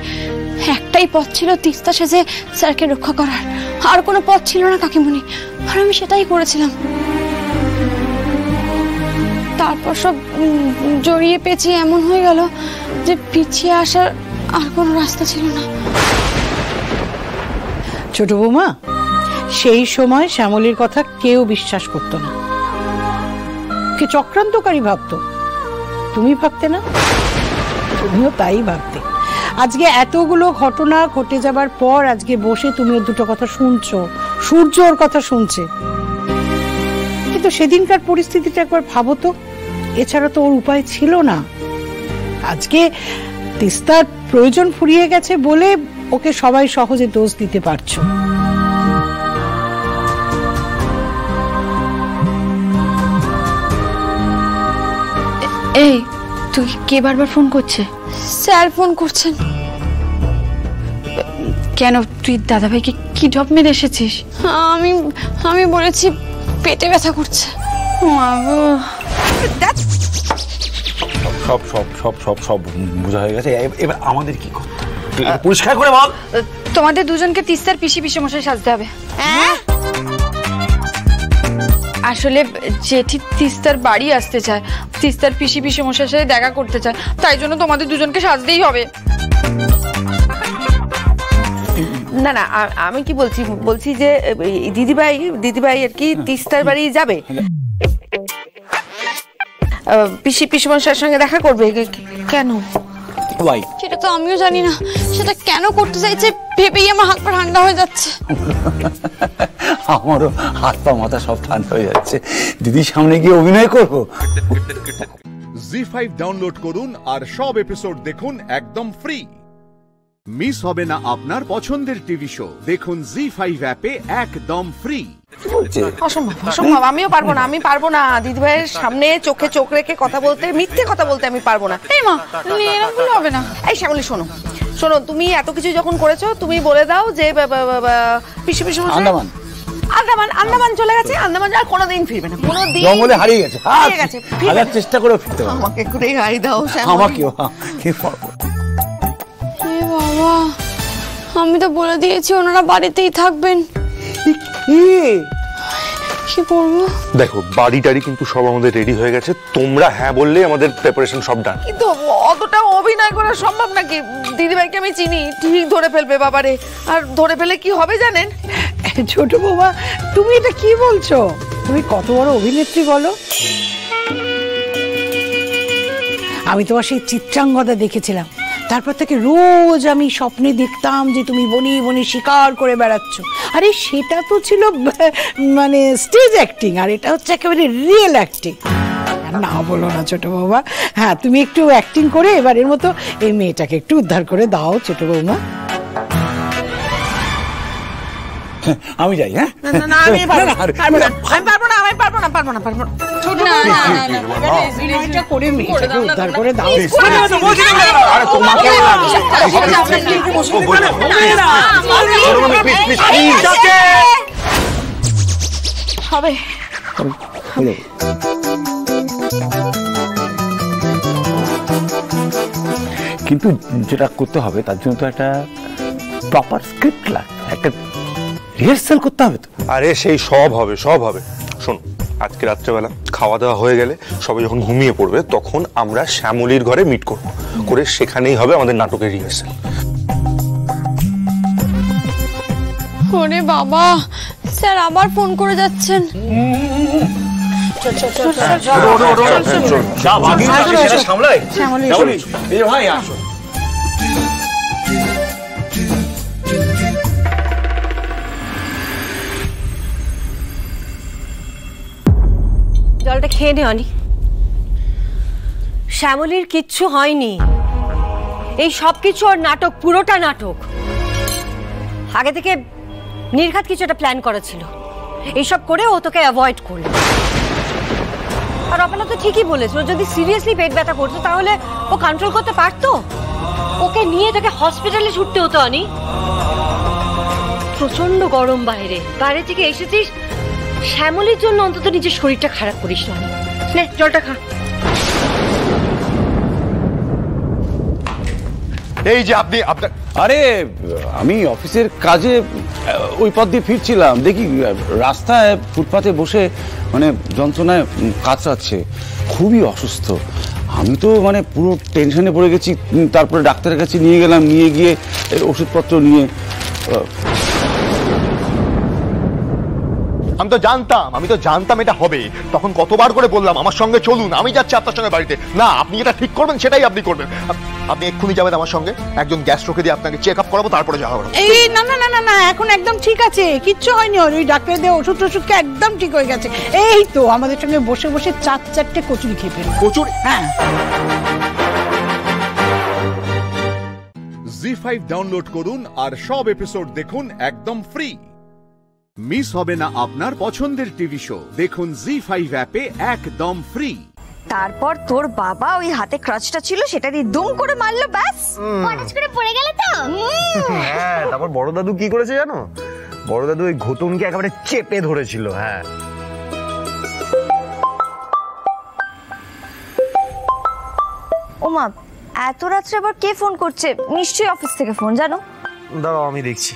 একটাই পথ ছিল তিস্তা সেজে স্যারকে রক্ষা করার, আর কোনো পথ ছিল না কাকিমণি, আর আমি সেটাই করেছিলাম। তারপর সব জড়িয়ে পেঁচিয়ে এমন হয়ে গেল যে পিছিয়ে আসার আর কোনো রাস্তা ছিল না। ছোট বৌমা, সেই সময় শ্যামলীর কথা কেউ বিশ্বাস করতো না, কে চক্রান্তকারী ভাবতো। তুমি ভাবতে না? তুমিও তাই ভাবতে। আজকে এতগুলো ঘটনা ঘটে যাবার পর আজকে বসে তুমি ওর দুটো কথা শুনছো, সূর্য ওর কথা শুনছে, কিন্তু সেদিনকার পরিস্থিতিটা একবার ভাবো তো। এছাড়া তো ওর উপায় ছিল না। আজকে তিস্তার প্রয়োজন ফুরিয়ে গেছে বলে ওকে সবাই সহজে দোষ দিতে পারছো। এই তুই কে বারবার ফোন করছে? স্যার ফোন করছেন। কেন, তুই দাদা ভাইকে কি ঢপ মেরে এসেছিস? আমি বলেছি পেটে ব্যথা করছে। সব সব সব সব সব বোঝা হয়ে গেছে, এবার আমাদের কি করতে হবে? পরিষ্কার করে বল। তোমাদের দুজনকে তিস্তার পিসি মশাই সাজতে হবে। আসলে জেঠি তিস্তার বাড়ি আসতে চায়, তিস্তার পিসি মশাইয়ের সাথে দেখা করতে চায়, তাই জন্য তোমাদের দুজনকে সাজতেই হবে। না না, আমি কি বলছি যে দিদিভাই আর কি তিস্তার বাড়ি যাবে, পিসিমশাইয়ের সঙ্গে দেখা করবে। কেন? সেটা তো আমিও জানি না, সেটা কেন করতে চাইছে ভেবেই আমার হাত পা ঠান্ডা হয়ে যাচ্ছে। আমারও হাত পা মাথা সব ঠান্ডা হয়ে যাচ্ছে। দিদির সামনে গিয়ে অভিনয় করব। জি5 ডাউনলোড করুন আর সব এপিসোড দেখুন একদম ফ্রি। মিস হবে না আপনার পছন্দের টিভি শো, দেখুন জি5 অ্যাপে একদম ফ্রি। অসম্ভব, আমিও পারবো না, আমি পারবো না দিদিভাইয়ের সামনে চোখে চোখ রেখে কথা বলতে, মিথ্যে কথা বলতে আমি পারবো না। এই মা, এরকম হবে না। এই শ্যামলী শোনো, তুমি এত কিছু যখন করেছো, তুমি বলে দাও যে পিসি আন্দামান চলে গেছে, আন্দামান আর কোনোদিন ফিরবে না, কোনোদিন জঙ্গলে হারিয়ে গেছে, হাজার চেষ্টা করে ফিরতে পারবে। আমাকে একটু রেহাই দাও শ্যামলী। আমাকেও বাবা, আমি তো বলে দিয়েছি ওনারা বাড়িতেই থাকবেন। কি করবো? দেখো, বাড়ি টাড়ি কিন্তু সব আমাদের রেডি হয়ে গেছে, তোমরা হ্যাঁ বললে আমাদের প্রিপারেশন সব ডান। কিন্তু অতটা অভিনয় করা সম্ভব নাকি? দিদিভাইকে আমি চিনি, ঠিক ধরে ফেলবে বাবারে, আর ধরে ফেলে কি হবে জানেন? ছোট বৌমা, তুমি এটা কি বলছো? তুমি কত বড় অভিনেত্রী বলো। আমি তোমার সেই চিত্রাঙ্গদা দেখেছিলাম, তারপর থেকে রোজ আমি স্বপ্নে দেখতাম যে তুমি বনি বনি শিকার করে বেড়াচ্ছ। আরে সেটা তো ছিল মানে স্টেজ অ্যাক্টিং, আর এটা হচ্ছে একেবারে রিয়েল অ্যাক্টিং। না বলো না ছোট বৌমা, হ্যাঁ তুমি একটু অ্যাক্টিং করে এবারের মতো এই মেয়েটাকে একটু উদ্ধার করে দাও ছোট বৌমা। আমি যাই। হ্যাঁ, আমি পারবো না। করে মেয়েটাকে উদ্ধার করে দাও। হবে কিন্তু যেটা করতে হবে তার জন্য তো একটা প্রপার স্ক্রিপ্ট লাগবে, একটা রিহার্সাল করতে হবে তো। আরে সেই সব হবে, সব হবে। শোন, আজকে রাত্রেবেলা খাওয়া দাওয়া হয়ে গেলে সবাই যখন ঘুমিয়ে পড়বে, তখন আমরা শ্যামলীর ঘরে মিট করব, করে সেখানেই হবে আমাদের নাটকের রিহার্সাল। ওরে বাবা, স্যার আবার ফোন করে যাচ্ছেন। জলটা খেয়ে নে অনি। শ্যামলীর কিচ্ছু হয়নি, এই সব কিছু ওর নাটক, পুরোটা নাটক। আগে থেকে নির্ঘাত কিছু একটা প্ল্যান করা ছিল, এইসব করে ও তোকে অ্যাভয়েড করলো। আর অপনা তো ঠিকই বলেছে, ও যদি সিরিয়াসলি পেট ব্যথা করতো তাহলে ও কন্ট্রোল করতে পারতো। ওকে নিয়ে তোকে হসপিটালে ছুটতে হতো অনি। প্রচন্ড গরম বাইরে, বাইরে থেকে এসেছিস, শ্যামলীর জন্য অন্তত নিজের শরীরটা খারাপ করিস না। নে জলটা খা। এই যে আপনি আপনার, আরে আমি অফিসের কাজে ওই পথ দিয়ে ফিরছিলাম, দেখি রাস্তায় ফুটপাতে বসে মানে যন্ত্রণায় কাতরাচ্ছে, খুবই অসুস্থ। আমি তো মানে পুরো টেনশনে পড়ে গেছি। তারপরে ডাক্তারের কাছে নিয়ে গেলাম, নিয়ে গিয়ে ওষুধপত্র নিয়ে। আমি তো জানতাম এটা হবে। তখন কতবার করে বললাম আমার সঙ্গে চলুন, আমি যাচ্ছি আপনার সঙ্গে বাড়িতে। না, আপনি যেটা ঠিক করবেন সেটাই আপনি করবেন। আপনি এক্ষুনি যাবেন আমার সঙ্গে, একজন গ্যাস্ট্রোকে দিয়ে আপনাকে চেক আপ করাবো, তারপরে যাওয়া হবে। এই না না না না না, এখন একদম ঠিক আছে, কিচ্ছু হয়নি ওর। ওই ডাক্তার দিয়ে ওষুধ টষুধকে একদম ঠিক হয়ে গেছে। এই তো আমাদের সঙ্গে বসে বসে 4-4টে কচুরি খেয়ে ফেলবে। কচুরি? হ্যাঁ। জি5 ডাউনলোড করুন আর সব এপিসোড দেখুন একদম ফ্রি। মিস হবে না আপনার পছন্দের টিভি শো, দেখুন জি5 অ্যাপে একদম ফ্রি। তারপর তোর বাবা ওই হাতে ক্রাচটা ছিল সেটা দিয়ে দুম করে মারলো, ব্যাস কলেজ করে পড়ে গেল তো। হ্যাঁ, তারপর বড় দাদু কি করেছে জানো? বড় দাদু ওই ঘুতুনকে একেবারে চেপে ধরেছিল। হ্যাঁ, ওমা এত রাত্রে আবার কে ফোন করছে? নিশ্চয়ই অফিস থেকে ফোন, জানো? দাঁড়াও আমি দেখছি।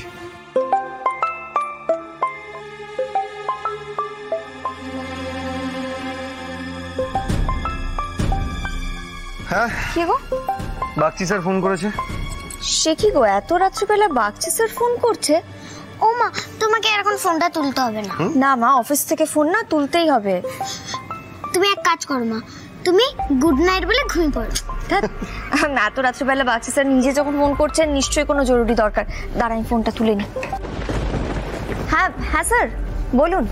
হ্যাঁ, কি গো? বাগচি স্যার ফোন করেছে। সে কি গো, এত রাত্রিবেলা বাগচি স্যার ফোন করছে? ও মা, তোমাকে এখন ফোনটা তুলতে হবে না। না মা, অফিস থেকে ফোন না তুলতেই হবে। তুমি এক কাজ করো মা, তুমি গুড নাইট বলে ঘুমিয়ে পড়ো। না, এত রাত্রিবেলা বাগচি স্যার নিজে যখন ফোন করছেন নিশ্চয়ই কোনো জরুরি দরকার। দাঁড়াই ফোনটা তুলে নি। হ্যাঁ হ্যাঁ স্যার বলুন,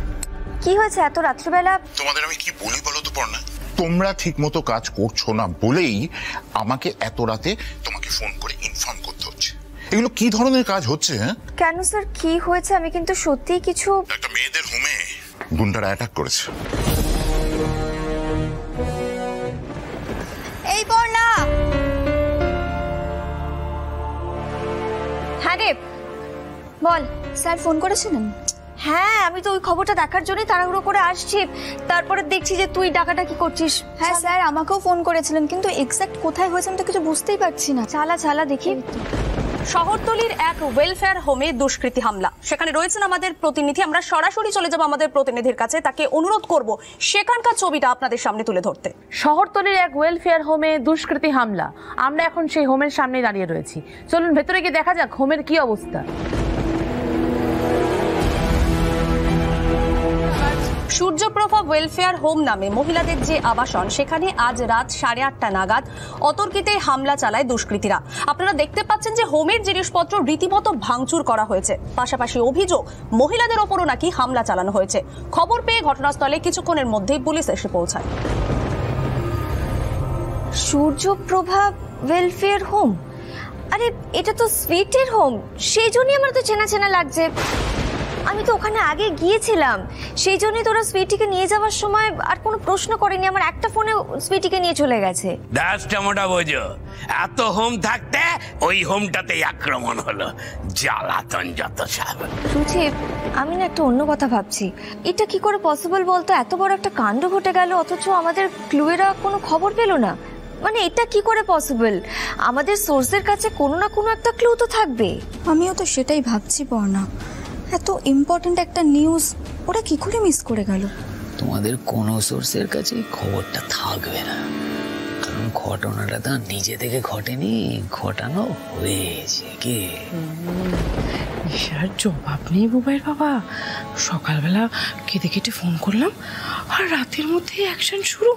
কি হয়েছে এত রাত্রিবেলা? তোমাদের আমি কি বলি বলো তো পর্ণা, তোমরা ঠিক মতো কাজ করছো না বলেই আমাকে এত রাতে তোমাকে ফোন করে ইনফর্ম করতে হচ্ছে। এগুলো কি ধরনের কাজ হচ্ছে? হ্যাঁ কেন স্যার, কি হয়েছে? আমি কিন্তু সত্যি কিছু। একটা মেয়েদের হোমে গুন্ডারা অ্যাটাক করেছে। এই পর্ণা। হ্যাঁ রে বল। স্যার ফোন করেছিলেন? হ্যাঁ, আমি তো ওই খবরটা দেখার জন্যই তাড়াহুড়ো করে আসছি, তারপরে দেখছি যে তুই ডাকাডাকি করছিস। হ্যাঁ স্যার, আমাকেও ফোন করেছিলেন, কিন্তু এক্স্যাক্ট কোথায় হয়েছে আমি তো কিছু বুঝতেই পারছি না। চালা চালা দেখি। শহরতলির এক ওয়েলফেয়ার হোমে দুষ্কৃতী হামলা, সেখানে রয়েছেন আমাদের প্রতিনিধি। আমরা সরাসরি চলে যাব আমাদের প্রতিনিধির কাছে, তাকে অনুরোধ করব সেখানকার ছবিটা আপনাদের সামনে তুলে ধরতে। শহরতলির এক ওয়েলফেয়ার হোমে দুষ্কৃতী হামলা, আমরা এখন সেই হোমের সামনে দাঁড়িয়ে রয়েছি। চলুন ভেতরে গিয়ে দেখা যাক হোমের কি অবস্থা। সূর্যপ্রভা ওয়েলফেয়ার হোম নামে মহিলাদের যে আবাসন, সেখানে আজ রাত 8:30 নাগাদ অতর্কিতে হামলা চালায় দুষ্কৃতীরা। আপনারা দেখতে পাচ্ছেন যে হোমের জিনিসপত্র রীতিমতো ভাঙচুর করা হয়েছে। পাশাপাশি অভিযোগ মহিলাদের ওপরও নাকি হামলা চালানো হয়েছে। খবর পেয়ে ঘটনাস্থলে কিছুক্ষণের মধ্যেই পুলিশ এসে পৌঁছায়। সূর্যপ্রভা ওয়েলফেয়ার হোম, আরে এটা তো সুইটের হোম, সেই জন্যই আমার তো চেনা চেনা লাগছে। আমি তো ওখানে আগে গিয়েছিলাম, সেই জন্যই তোরা সুইটিকে নিয়ে যাওয়ার সময় আর কোনো প্রশ্ন করেনি। আমার একটা ফোনে সুইটিকে নিয়ে চলে গেছে। দাসটা বোঝো, এত হোম থাকতে ওই হোমটাতেই আক্রমণ হলো। জ্বালাতন যত সব। সুচি, আমি না একটা অন্য কথা ভাবছি। এটা কি করে পসিবল বলতো? এত বড় একটা কাণ্ড ঘটে গেল অথচ আমাদের ক্লুয়েরা কোনো খবর পেল না। মানে এটা কি করে পসিবল? আমাদের সোর্সের কাছে কোনো না কোনো একটা ক্লু তো থাকবে। আমিও তো সেটাই ভাবছি পর্ণা, এত ইম্পর্টেন্ট একটা নিউজ ওরা কি করে মিস করে গেল? তোমাদের কোনো সোর্সের কাছে খবরটা থাকবে না, ঘটনাটা তো নিজে থেকে ঘটেনি, ঘটানো হয়েছে। কি আর জবাব নেই বুবাইয়ের বাবা। সকালবেলা কেঁদে কেটে ফোন করলাম আর রাতের মধ্যেই অ্যাকশন শুরু।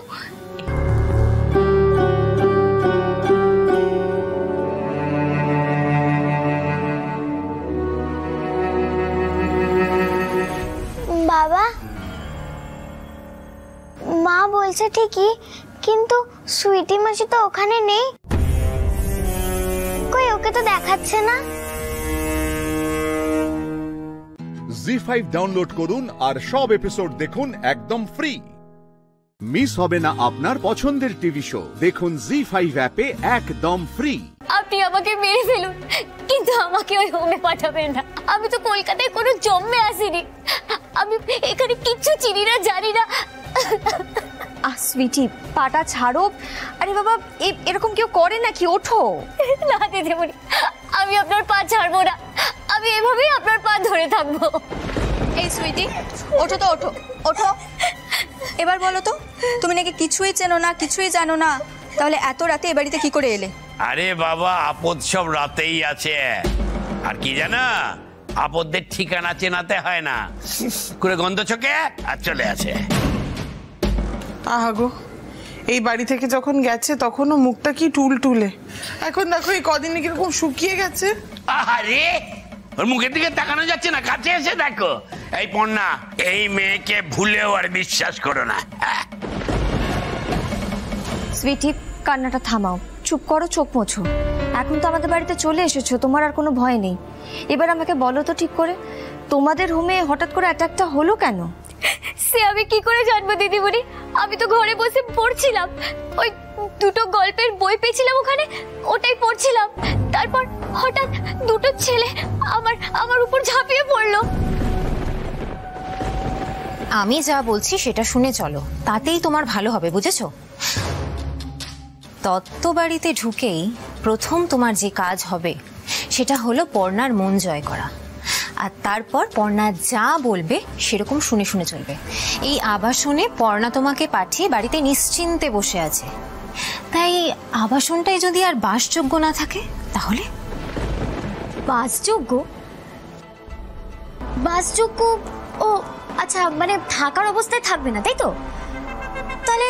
বাবা, মা বলছে ঠিকই, কিন্তু সুইটি মাসি তো ওখানে নেই। কই, ওকে তো দেখাচ্ছে না। জি5 ডাউনলোড করুন আর সব এপিসোড দেখুন একদম ফ্রি। মিস হবে না আপনার পছন্দের টিভি শো, দেখুন জি5 অ্যাপে একদম ফ্রি। আপনি আমাকে মেরে ফেলুন, কিন্তু আমাকে ওই হোমে পাঠাবেন না। আমি তো কলকাতায় কোনো জন্মে আসিনি, আমি এখানে কিচ্ছু চিনি না, জানি না। সুইটি, পাটা ছাড়ো। আরে বাবা, এরকম কেউ করে নাকি? ওঠো না দিদিমণি, আমি আপনার পা ছাড়বো না, আমি এভাবেই আপনার পা ধরে থাকবো। এই সুইটি, ওঠো তো, ওঠো ওঠো। এবার বলো তো, তুমি নাকি কিছুই চেনো না, কিছুই জানো না, তাহলে এত রাতে এ বাড়িতে কি করে এলে? আরে বাবা, আপদ সব রাতেই আছে। আর কি জানা, আপদদের ঠিকানা চেনাতে হয় না, করে গন্ধ চোখে আর চলে আসে। আহা গো, এই বাড়ি থেকে যখন গেছে তখনও মুখটা কি টুলটুলে, এখন দেখো এই কদিনে কিরকম শুকিয়ে গেছে। আরে ওর মুখের দিকে তাকানো যাচ্ছে না, কাছে এসে দেখো। এই পন্না, এই মেয়েকে ভুলেও আর বিশ্বাস করো না। সুইটি, কান্নাটা থামাও, চুপ করো, চোখ মোছো। এখন তো আমাদের বাড়িতে চলে এসেছো, তোমার আর কোনো ভয় নেই। এবার আমাকে বলো তো ঠিক করে, তোমাদের হোমে হঠাৎ করে অ্যাটাকটা হলো কেন? সে আমি কি করে জানবো দিদিমণি? আমি তো ঘরে বসে পড়ছিলাম, ওই দুটো গল্পের বই পেয়েছিলাম ওখানে, ওটাই পড়ছিলাম। তারপর হঠাৎ দুটো ছেলে আমার উপর ঝাঁপিয়ে পড়লো। আমি যা বলছি সেটা শুনে চলো, তাতেই তোমার ভালো হবে, বুঝেছো? তত্ত্ব বাড়িতে ঢুকেই প্রথম তোমার যে কাজ হবে সেটা হলো পর্ণার মন জয় করা। আর তারপর পর্ণা যা বলবে সেরকম শুনে শুনে চলবে। এই আবাসনে পর্ণা তোমাকে পাঠিয়ে বাড়িতে নিশ্চিন্তে বসে আছে, তাই আবাসনটাই যদি আর বাসযোগ্য না থাকে তাহলে? বাসযোগ্য? বাসযোগ্য? ও আচ্ছা, মানে থাকার অবস্থায় থাকবে না, তাই তো? তাহলে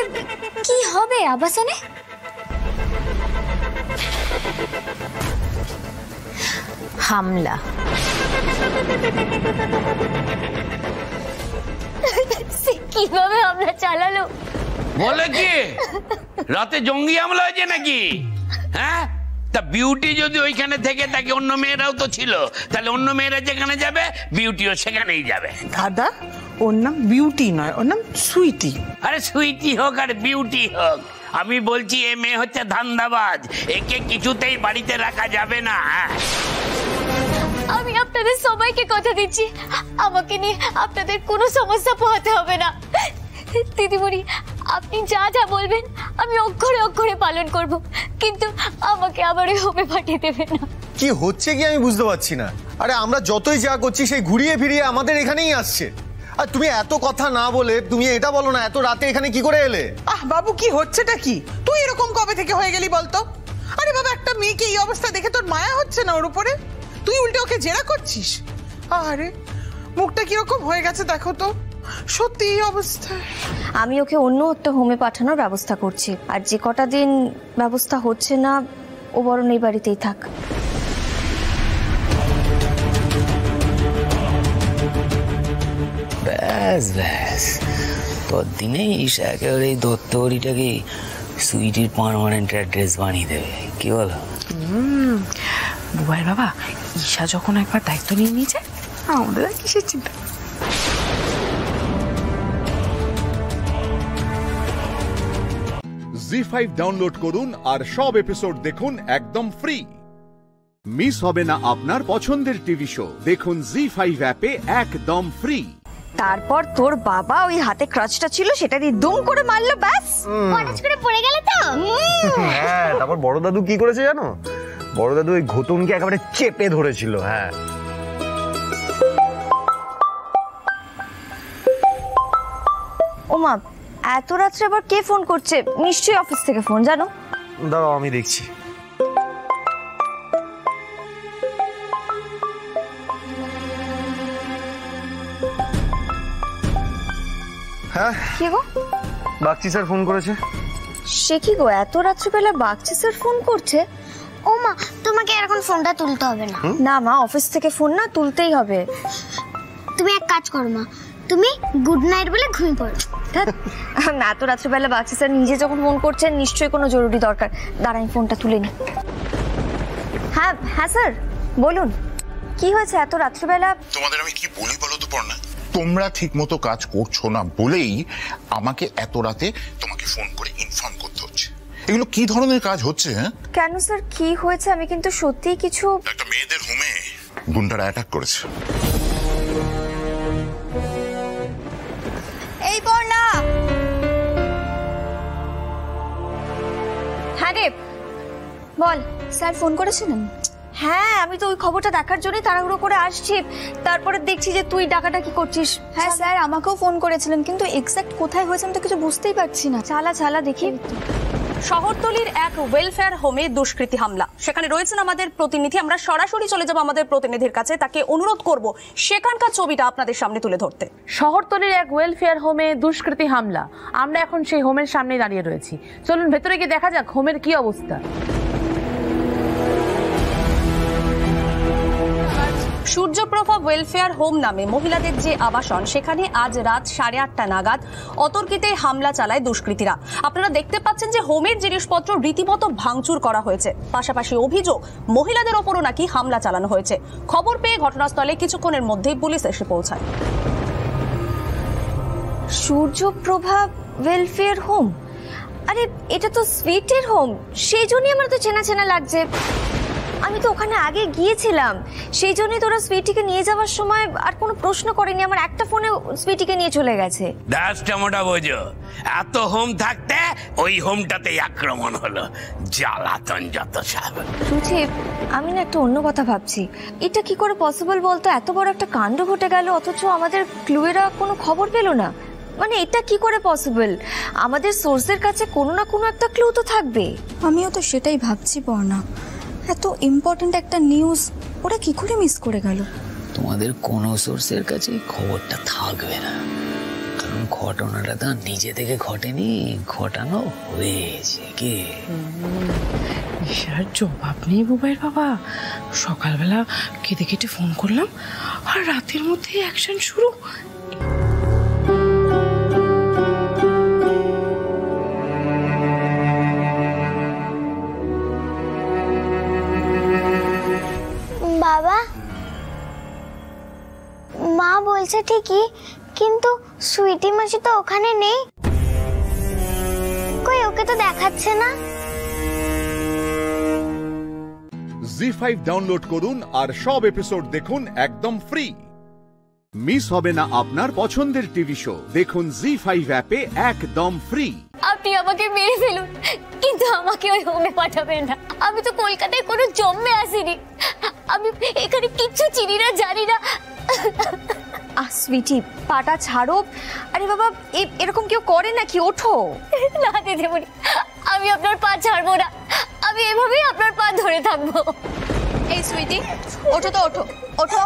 কি হবে আবাসনে? হামলা। কিভাবে হামলা চালালো? বলে কি রাতে জঙ্গি হামলা হয়েছে নাকি? হ্যাঁ, তা বিউটি যদি ওইখানে থেকে থাকে, অন্য মেয়েরাও তো ছিল, তাহলে অন্য মেয়েরা যেখানে যাবে বিউটিও সেখানেই যাবে। দাদা, ওর নাম বিউটি নয়, ওর নাম সুইটি। আরে সুইটি হোক আর বিউটি হোক, আমি বলছি এ মেয়ে হচ্ছে ধান্দাবাজ, একে কিছুতেই বাড়িতে রাখা যাবে না। আমি আপনাদের সবাইকে কথা দিচ্ছি, আমাকে নিয়ে আপনাদের কোনো সমস্যা পোহাতে হবে না। দিদিমণি, আপনি যা যা বলবেন আমি অক্ষরে অক্ষরে পালন করব, কিন্তু আমাকে আবার ওই হোমে পাঠিয়ে দেবেন না। কি হচ্ছে কি আমি বুঝতে পারছি না। আরে আমরা যতই যা করছি সেই ঘুরিয়ে ফিরিয়ে আমাদের এখানেই আসছে। আর তুমি এত কথা না বলে তুমি এটা বলো না, এত রাতে এখানে কি করে এলে? বাবু, কি হচ্ছেটা কি? তুই এরকম কবে থেকে হয়ে গেলি বলতো? আরে বাবা, একটা মেয়েকে এই অবস্থা দেখে তোর মায়া হচ্ছে না ওর উপরে? তুই উল্টে ওকে জেরা করছিস। আরে মুখটা কিরকম হয়ে গেছে দেখো তো, সত্যি এই অবস্থা। আমি ওকে অন্য একটা হোমে পাঠানোর ব্যবস্থা করছি, আর যে কটা দিন ব্যবস্থা হচ্ছে না ও বরং এই বাড়িতেই থাক। ব্যাস ব্যাস, ততদিনেই একেবারে এই দত্তবাড়িটাকে সুইটির পার্মানেন্ট অ্যাড্রেস বানিয়ে দেবে, কি বলো? বুবাইয়ের বাবা, ঈশা যখন একবার দায়িত্ব নিয়ে নিয়েছে, আমাদের আর কিসের চিন্তা? জি5 ডাউনলোড করুন আর সব এপিসোড দেখুন একদম ফ্রি। মিস হবে না আপনার পছন্দের টিভি শো, দেখুন জি5 অ্যাপে একদম ফ্রি। তারপর তোর বাবা ওই হাতে ক্রাচটা ছিল সেটা দিয়ে দুম করে মারলো, ব্যাস হঠাৎ করে পড়ে গেলে তো। হ্যাঁ, তারপর বড় দাদু কি করেছে জানো? বড় দাদু ওই ঘোতনকে একেবারে চেপে ধরেছিল। হ্যাঁ, ওমা, এত রাত্রে আবার কে ফোন করছে? নিশ্চয়ই অফিস থেকে ফোন, জানো? দাঁড়াও আমি দেখছি। হ্যাঁ কি গো? বাগচি স্যার ফোন করেছে। সে কি গো, এত রাত্রিবেলা বাগচি স্যার ফোন করছে? ও মা, তোমাকে এখন ফোনটা তুলতে হবে না। না মা, অফিস থেকে ফোন না তুলতেই হবে। তুমি এক কাজ করো মা, তুমি গুড নাইট বলে ঘুমিয়ে পড়ো। না, এত রাত্রিবেলা বাগচি স্যার নিজে যখন ফোন করছেন নিশ্চয়ই কোনো জরুরি দরকার। দাঁড়াই ফোনটা তুলে নি। হ্যাঁ হ্যাঁ স্যার বলুন, কি হয়েছে এত রাত্রিবেলা? তোমাদের আমি কি বলি বলো তো পর্ণা, তোমরা ঠিক মতো কাজ করছো না বলেই আমাকে এত রাতে তোমাকে ফোন করে ইনফর্ম করতে হচ্ছে। এগুলো কি ধরনের কাজ হচ্ছে? হ্যাঁ কেন স্যার, কি হয়েছে? আমি কিন্তু সত্যিই কিছু। একটা মেয়েদের হোমে গুন্ডারা অ্যাটাক করেছে। এই পর্ণা। হ্যাঁ রে বল। স্যার ফোন করেছিলেন? হ্যাঁ, আমি তো ওই খবরটা দেখার জন্যই তাড়াহুড়ো করে আসছি, তারপরে দেখছি যে তুই ডাকাডাকি করছিস। হ্যাঁ স্যার আমাকেও ফোন করেছিলেন, কিন্তু এক্স্যাক্ট কোথায় হয়েছে আমি তো কিছু বুঝতেই পারছি না। চালা দেখি। শহরতলির এক ওয়েলফেয়ার হোমে দুষ্কৃতী হামলা, সেখানে রয়েছেন আমাদের প্রতিনিধি। আমরা সরাসরি চলে যাব আমাদের প্রতিনিধির কাছে, তাকে অনুরোধ করব সেখানকার ছবিটা আপনাদের সামনে তুলে ধরতে। শহরতলির এক ওয়েলফেয়ার হোমে দুষ্কৃতী হামলা, আমরা এখন সেই হোমের সামনে দাঁড়িয়ে রয়েছি। চলুন ভেতরে গিয়ে দেখা যাক হোমের কি অবস্থা। সূর্যপ্রভা ওয়েলফেয়ার হোম নামে মহিলাদের যে আবাসন, সেখানে আজ রাত 8:30 নাগাদ অতর্কিতে হামলা চালায় দুষ্কৃতীরা। আপনারা দেখতে পাচ্ছেন যে হোমের জিনিসপত্র রীতিমতো ভাঙচুর করা হয়েছে। পাশাপাশি অভিযোগ মহিলাদের ওপরও নাকি হামলা চালানো হয়েছে। খবর পেয়ে ঘটনাস্থলে কিছুক্ষণের মধ্যেই পুলিশ এসে পৌঁছায়। সূর্যপ্রভা ওয়েলফেয়ার হোম? আরে এটা তো সুইটের হোম, সেই জন্যই আমার তো চেনা চেনা লাগছে। আমি তো ওখানে আগে গিয়েছিলাম, সেই জন্যই তোরা সুইটিকে নিয়ে যাওয়ার সময় আর কোনো প্রশ্ন করেনি। আমার একটা ফোনে সুইটিকে নিয়ে চলে গেছে। দাসটা মোটা বোঝো, এত হোম থাকতে ওই হোমটাতেই আক্রমণ হলো। জ্বালাতন যত সব। সুচি, আমি না একটা অন্য কথা ভাবছি। এটা কি করে পসিবল বলতো? এত বড় একটা কাণ্ড ঘটে গেল অথচ আমাদের ক্লুয়েরা কোনো খবর পেল না। মানে এটা কি করে পসিবল? আমাদের সোর্সের কাছে কোনো না কোনো একটা ক্লু তো থাকবে। আমিও তো সেটাই ভাবছি পর্ণা, এত ইম্পর্টেন্ট একটা নিউজ ওরা কি করে মিস করে গেল? তোমাদের কোনো সোর্সের কাছে খবরটা থাকবে না, কারণ ঘটনাটা তো নিজে থেকে ঘটেনি, ঘটানো হয়েছে। কি আর জবাব নেই বুবাইয়ের বাবা। সকালবেলা কেটে কেটে ফোন করলাম আর রাতের মধ্যে অ্যাকশন শুরু। বাবা, মা বলছে ঠিকই, কিন্তু সুইটি মাসি তো ওখানে নেই। কই, ওকে তো দেখাচ্ছে না। জি5 ডাউনলোড করুন আর সব এপিসোড দেখুন একদম ফ্রি। মিস হবে না আপনার পছন্দের টিভি শো, দেখুন জি5 অ্যাপে একদম ফ্রি। আপনি আমাকে মেরে ফেলুন, কিন্তু আমাকে ওই হোমে পাঠাবেন না। আমি তো কলকাতায় কোনো জন্মে আসিনি, আমি এখানে কিচ্ছু চিনি না, জানি না। সুইটি, পাটা ছাড়ো। আরে বাবা, এরকম কেউ করে নাকি? ওঠো না দিদিমণি, আমি আপনার পা ছাড়বো না, আমি এভাবেই আপনার পা ধরে থাকবো। এই সুইটি, ওঠো তো, ওঠো ওঠো।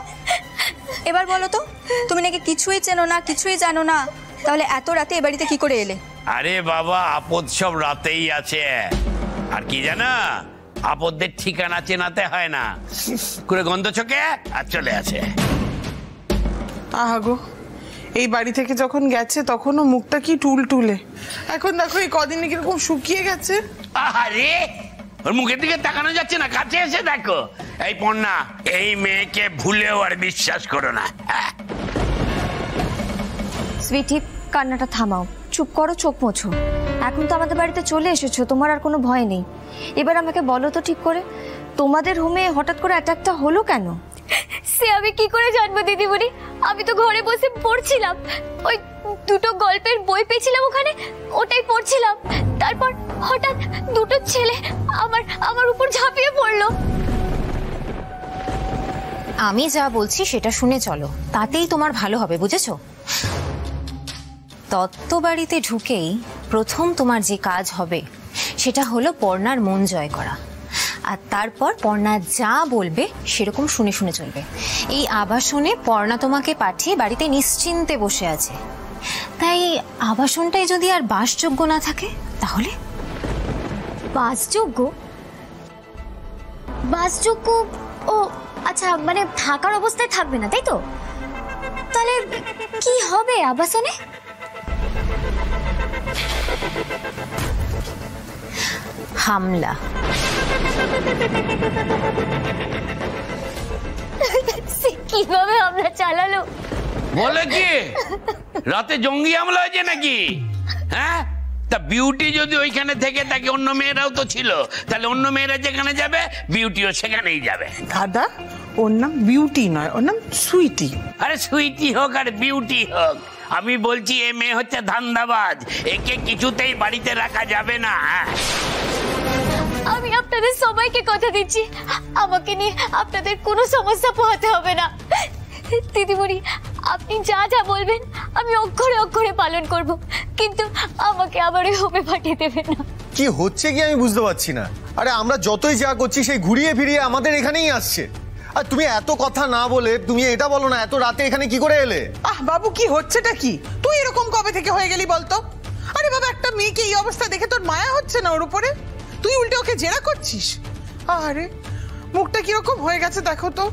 এবার বলো তো, তুমি নাকি কিছুই চেনো না, কিছুই জানো না, তাহলে এত রাতে এ বাড়িতে কি করে এলে? আরে বাবা, আপদ সব রাতেই আছে। আর কি জানা, আপদের ঠিকানা চেনাতে হয় না, করে গন্ধ চোখে আর চলে আসে। আহাগো, এই বাড়ি থেকে যখন গেছে তখনও মুখটা কি টুলটুলে, এখন দেখো এই কদিনে কিরকম শুকিয়ে গেছে। আরে ওর মুখের দিকে তাকানো যাচ্ছে না, কাছে এসে দেখো। এই পর্ণা, এই মেয়েকে ভুলেও আর বিশ্বাস করো না। সুইটি, কান্নাটা থামাও, চুপ করো, চোখ মোছো। এখন তো আমাদের বাড়িতে চলে এসেছো, তোমার আর কোনো ভয় নেই। এবার আমাকে বলো তো ঠিক করে, তোমাদের হোমে হঠাৎ করে অ্যাটাকটা হলো কেন? সে আমি কি করে জানবো দিদিমণি? আমি তো ঘরে বসে পড়ছিলাম, ওই দুটো গল্পের বই পেয়েছিলাম ওখানে, ওটাই পড়ছিলাম। তারপর হঠাৎ দুটো ছেলে আমার উপর ঝাঁপিয়ে পড়লো। আমি যা বলছি সেটা শুনে চলো, তাতেই তোমার ভালো হবে, বুঝেছো? দত্ত বাড়িতে ঢুকেই প্রথম তোমার যে কাজ হবে সেটা হলো পর্ণার মন জয় করা। আর তারপর পর্ণা যা বলবে সেরকম শুনে শুনে চলবে। এই আবাসনে পর্ণা তোমাকে পাঠিয়ে বাড়িতে নিশ্চিন্তে বসে আছে, তাই আবাসনটাই যদি আর বাসযোগ্য না থাকে তাহলে? বাসযোগ্য? বাসযোগ্য? ও আচ্ছা, মানে থাকার অবস্থায় থাকবে না, তাই তো? তাহলে কি হবে আবাসনে? হামলা। কিভাবে হামলা চালালো? বলে কি রাতে জঙ্গি হামলা হয়েছে নাকি? হ্যাঁ, তা বিউটি যদি ওইখানে থেকে থাকে, অন্য মেয়েরাও তো ছিল, তাহলে অন্য মেয়েরা যেখানে যাবে বিউটিও সেখানেই যাবে। দাদা, ওর নাম বিউটি নয়, ওর নাম সুইটি। আরে সুইটি হোক আর বিউটি হোক, আমি বলছি এ মেয়ে হচ্ছে ধান্দাবাজ, একে কিছুতেই বাড়িতে রাখা যাবে না। আমি আপনাদের সবাইকে কথা দিচ্ছি, আমাকে নিয়ে আপনাদের কোনো সমস্যা পোহাতে হবে না। দিদিমণি, আপনি যা যা বলবেন আমি অক্ষরে অক্ষরে পালন করব, কিন্তু আমাকে আবার ওই হোমে পাঠিয়ে দেবেন না। কি হচ্ছে কি আমি বুঝতে পারছি না। আরে আমরা যতই যা করছি সেই ঘুরিয়ে ফিরিয়ে আমাদের এখানেই আসছে। আর তুমি এত কথা না বলে তুমি এটা বলো না, এত রাতে এখানে কি করে এলে? বাবু, কি হচ্ছেটা কি? তুই এরকম কবে থেকে হয়ে গেলি বলতো? আরে বাবা, একটা মেয়েকে এই অবস্থা দেখে তোর মায়া হচ্ছে না ওর উপরে? তুই উল্টে ওকে জেরা করছিস। আরে মুখটা কিরকম হয়ে গেছে দেখো তো,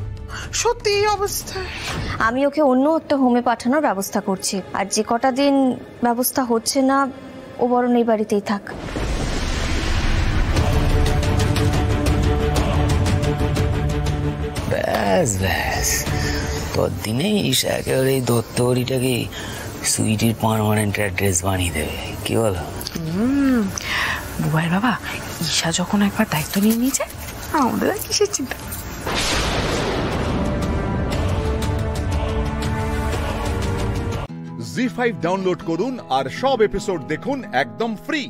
সত্যি এই অবস্থা। আমি ওকে অন্য একটা হোমে পাঠানোর ব্যবস্থা করছি, আর যে কটা দিন ব্যবস্থা হচ্ছে না ও বরং এই বাড়িতেই থাক। ব্যাস ব্যাস, ততদিনেই ঈশা একেবারে এই দত্ত বাড়িটাকে সুইটির পার্মানেন্ট অ্যাড্রেস বানিয়ে দেবে, কি বলো? বুবাইয়ের বাবা, ঈশা যখন একবার দায়িত্ব নিয়ে নিয়েছে, আমাদের আর কিসের চিন্তা। জি5 ডাউনলোড করুন আর সব এপিসোড দেখুন একদম ফ্রি।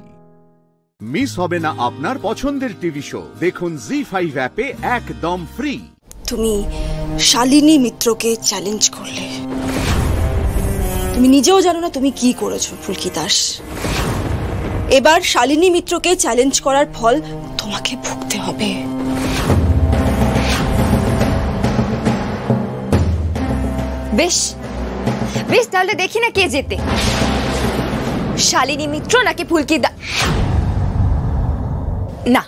মিস হবে না আপনার পছন্দের টিভি শো, দেখুন জি5 অ্যাপে একদম ফ্রি। তুমি শালিনী মিত্রকে চ্যালেঞ্জ করলে, তুমি নিজেও জানো না তুমি কি করেছো ফুলকি দাস। এবার শালিনী মিত্রকে চ্যালেঞ্জ করার ফল তোমাকে ভুগতে হবে। বেশ বেশ, তাহলে দেখি না কে জেতে, শালিনী মিত্র নাকি ফুলকি দাস। না,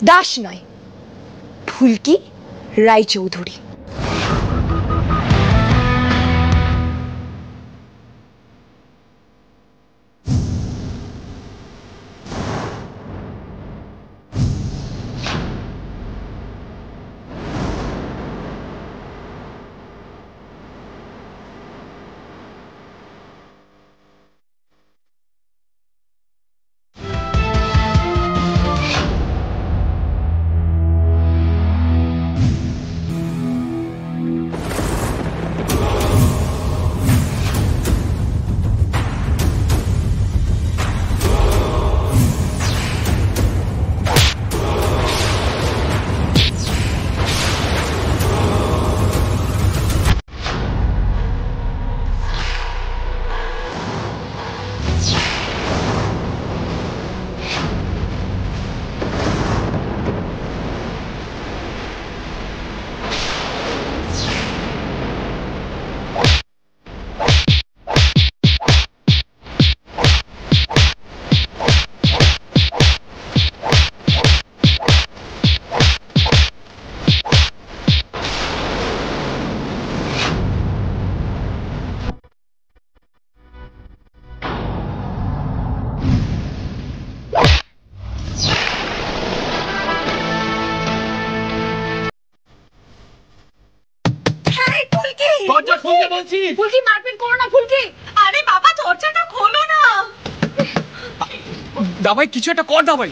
দাস নয়, ফুলকি রায়চৌধুরী। ফুলকি, মারপিট করো না ফুলকি। আরে বাবা, দরজাটা খোলো না। দাবাই, কিছু একটা কর দাবাই।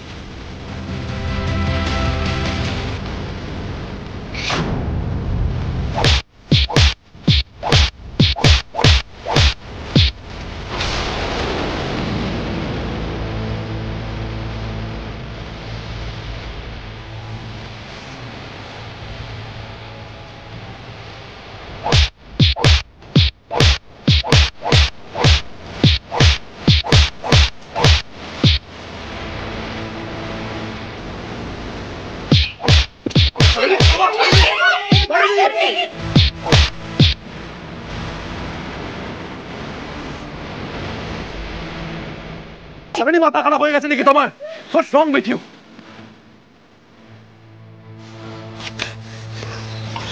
শালিনী মাথা খারাপ হয়ে গেছে নাকি তোমার? What's wrong with you?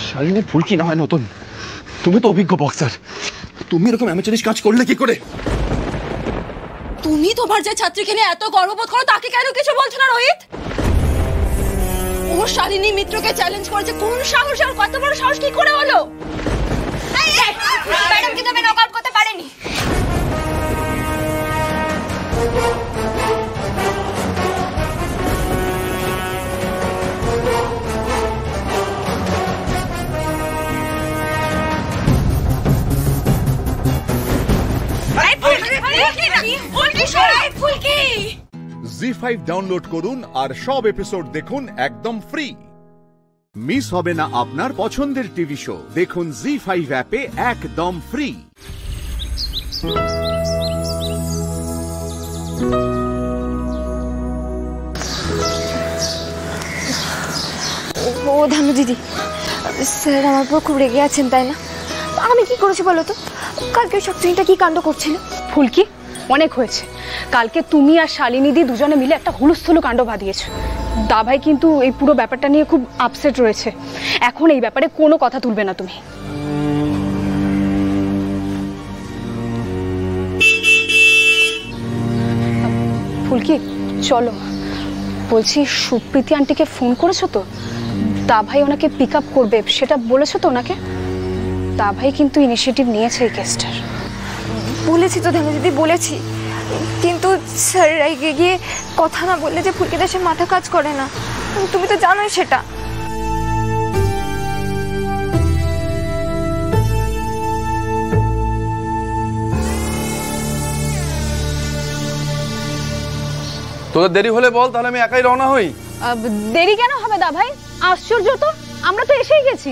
Shalini ফুলকি না হয় নতুন, তুমি তো অভিজ্ঞ বক্সার, তুমি এরকম অ্যামেচারিশ কাজ করলে কি করে? তুমি তোমার যে ছাত্রীকে নিয়ে এত গর্ববোধ করো তাকে কেন কিছু বলছো না রোহিত? ও শালিনী মিত্রকে চ্যালেঞ্জ করেছে, কোন সাহস আর কত বড় সাহস কি করে হলো? ম্যাডাম কিন্তু আমি নকআউট করতে পারিনি। জি5 ডাউনলোড করুন আর সব এপিসোড দেখুন একদম ফ্রি। মিস হবে না আপনার পছন্দের টিভি শো, দেখুন জি5 অ্যাপে একদম ফ্রি। ও ধানু দিদি, স্যার আমার উপর খুব রেগে আছেন তাই না? আমি কি করেছি বলো তো? কালকে ওই ছাত্রীটা কি কাণ্ড করছিল? ফুলকি, অনেক হয়েছে। কালকে তুমি আর শালিনীদি দুজনে মিলে একটা হুলস্থুল কাণ্ড বাঁধিয়েছো। দাভাই কিন্তু এই পুরো ব্যাপারটা নিয়ে খুব আপসেট রয়েছে। এখন এই ব্যাপারে কোনো কথা তুলবে না তুমি। ফুলকি চলো, বলছি সুপ্রীতি আন্টিকে ফোন করেছো তো? দাভাই ওনাকে পিক আপ করবে সেটা বলেছো তো ওনাকে? দাভাই কিন্তু ইনিশিয়েটিভ নিয়েছে এই কেসটার। বলেছি তো ধানু দিদি, বলেছি, কিন্তু স্যার রেগে গিয়ে কথা না বললে যে ফুলকি দাসের মাথা কাজ করে না, তুমি তো জানোই সেটা। তোদের দেরি হলে বল, তাহলে আমি একাই রওনা হই। দেরি কেন হবে দাভাই? আশ্চর্য তো, আমরা তো এসেই গেছি।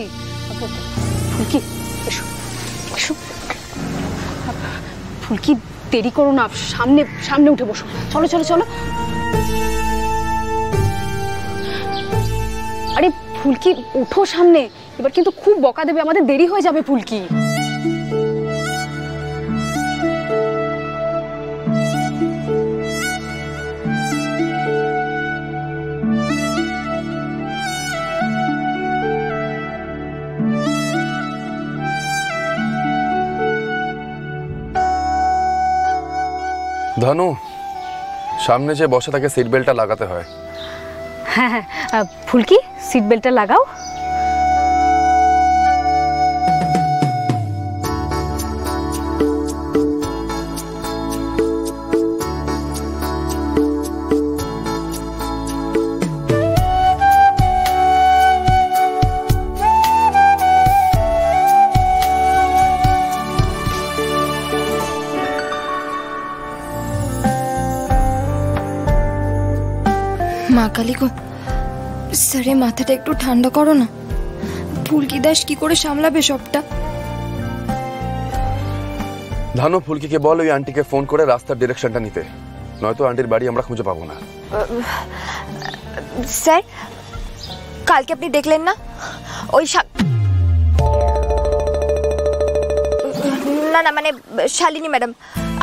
ফুলকি এসো এসো। ফুলকি দেরি করো না, সামনে সামনে উঠে বসো। চলো চলো চলো। আরে ফুলকি ওঠো সামনে, এবার কিন্তু খুব বকা দেবে, আমাদের দেরি হয়ে যাবে ফুলকি। ধনু, সামনে যে বসে তাকে সিট বেল্টটা লাগাতে হয়। হ্যাঁ হ্যাঁ ফুলকি, সিট বেল্টটা লাগাও। মা কালী গো, স্যারের মাথাটা একটু ঠান্ডা করো না। ফুলকি দাস কি করে সামলাবে সবটা? ধনু, ফুলকিকে বল ওই আন্টিকে ফোন করে রাস্তার ডিরেকশনটা নিতে, নয়তো আন্টির বাড়ি আমরা খুঁজে পাবো না। স্যার, কালকে আপনি দেখলেন না ওই না না মানে শালিনী ম্যাডাম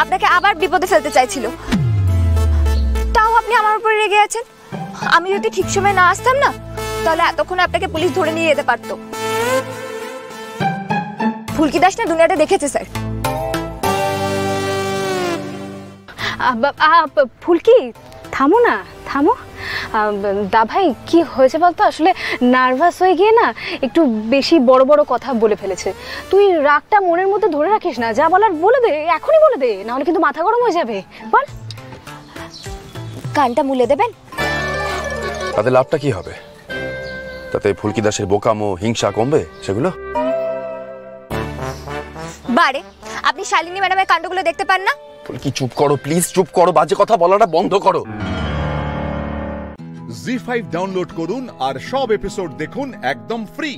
আপনাকে আবার বিপদে ফেলতে চাইছিল, তাও আপনি আমার উপরে রেগে আছেন। আমি যদি ঠিক সময় না আসতাম না, তাহলে এতক্ষণ আপনাকে পুলিশ ধরে নিয়ে যেতে পারতো। ফুলকি দাস না দুনিয়াটা দেখেছে স্যার। ফুলকি থামো না, থামো। দাভাই কি হয়েছে বলতো? আসলে নার্ভাস হয়ে গিয়ে না একটু বেশি বড় বড় কথা বলে ফেলেছে। তুই রাগটা মনের মধ্যে ধরে রাখিস না, যা বলার বলে দে, এখনই বলে দে, নাহলে কিন্তু মাথা গরম হয়ে যাবে। বল। কানটা মুলে দেবেন? তাতে লাভটা কি হবে? তাতে ফুলকি দাসের বোকামো হিংসা কমবে সেগুলো? বারে আপনি শালিনী ম্যাডামের কাণ্ডগুলো দেখতে পান না? ফুলকি চুপ করো প্লিজ, চুপ করো, বাজে কথা বলাটা বন্ধ করো। জি5 ডাউনলোড করুন আর সব এপিসোড দেখুন একদম ফ্রি।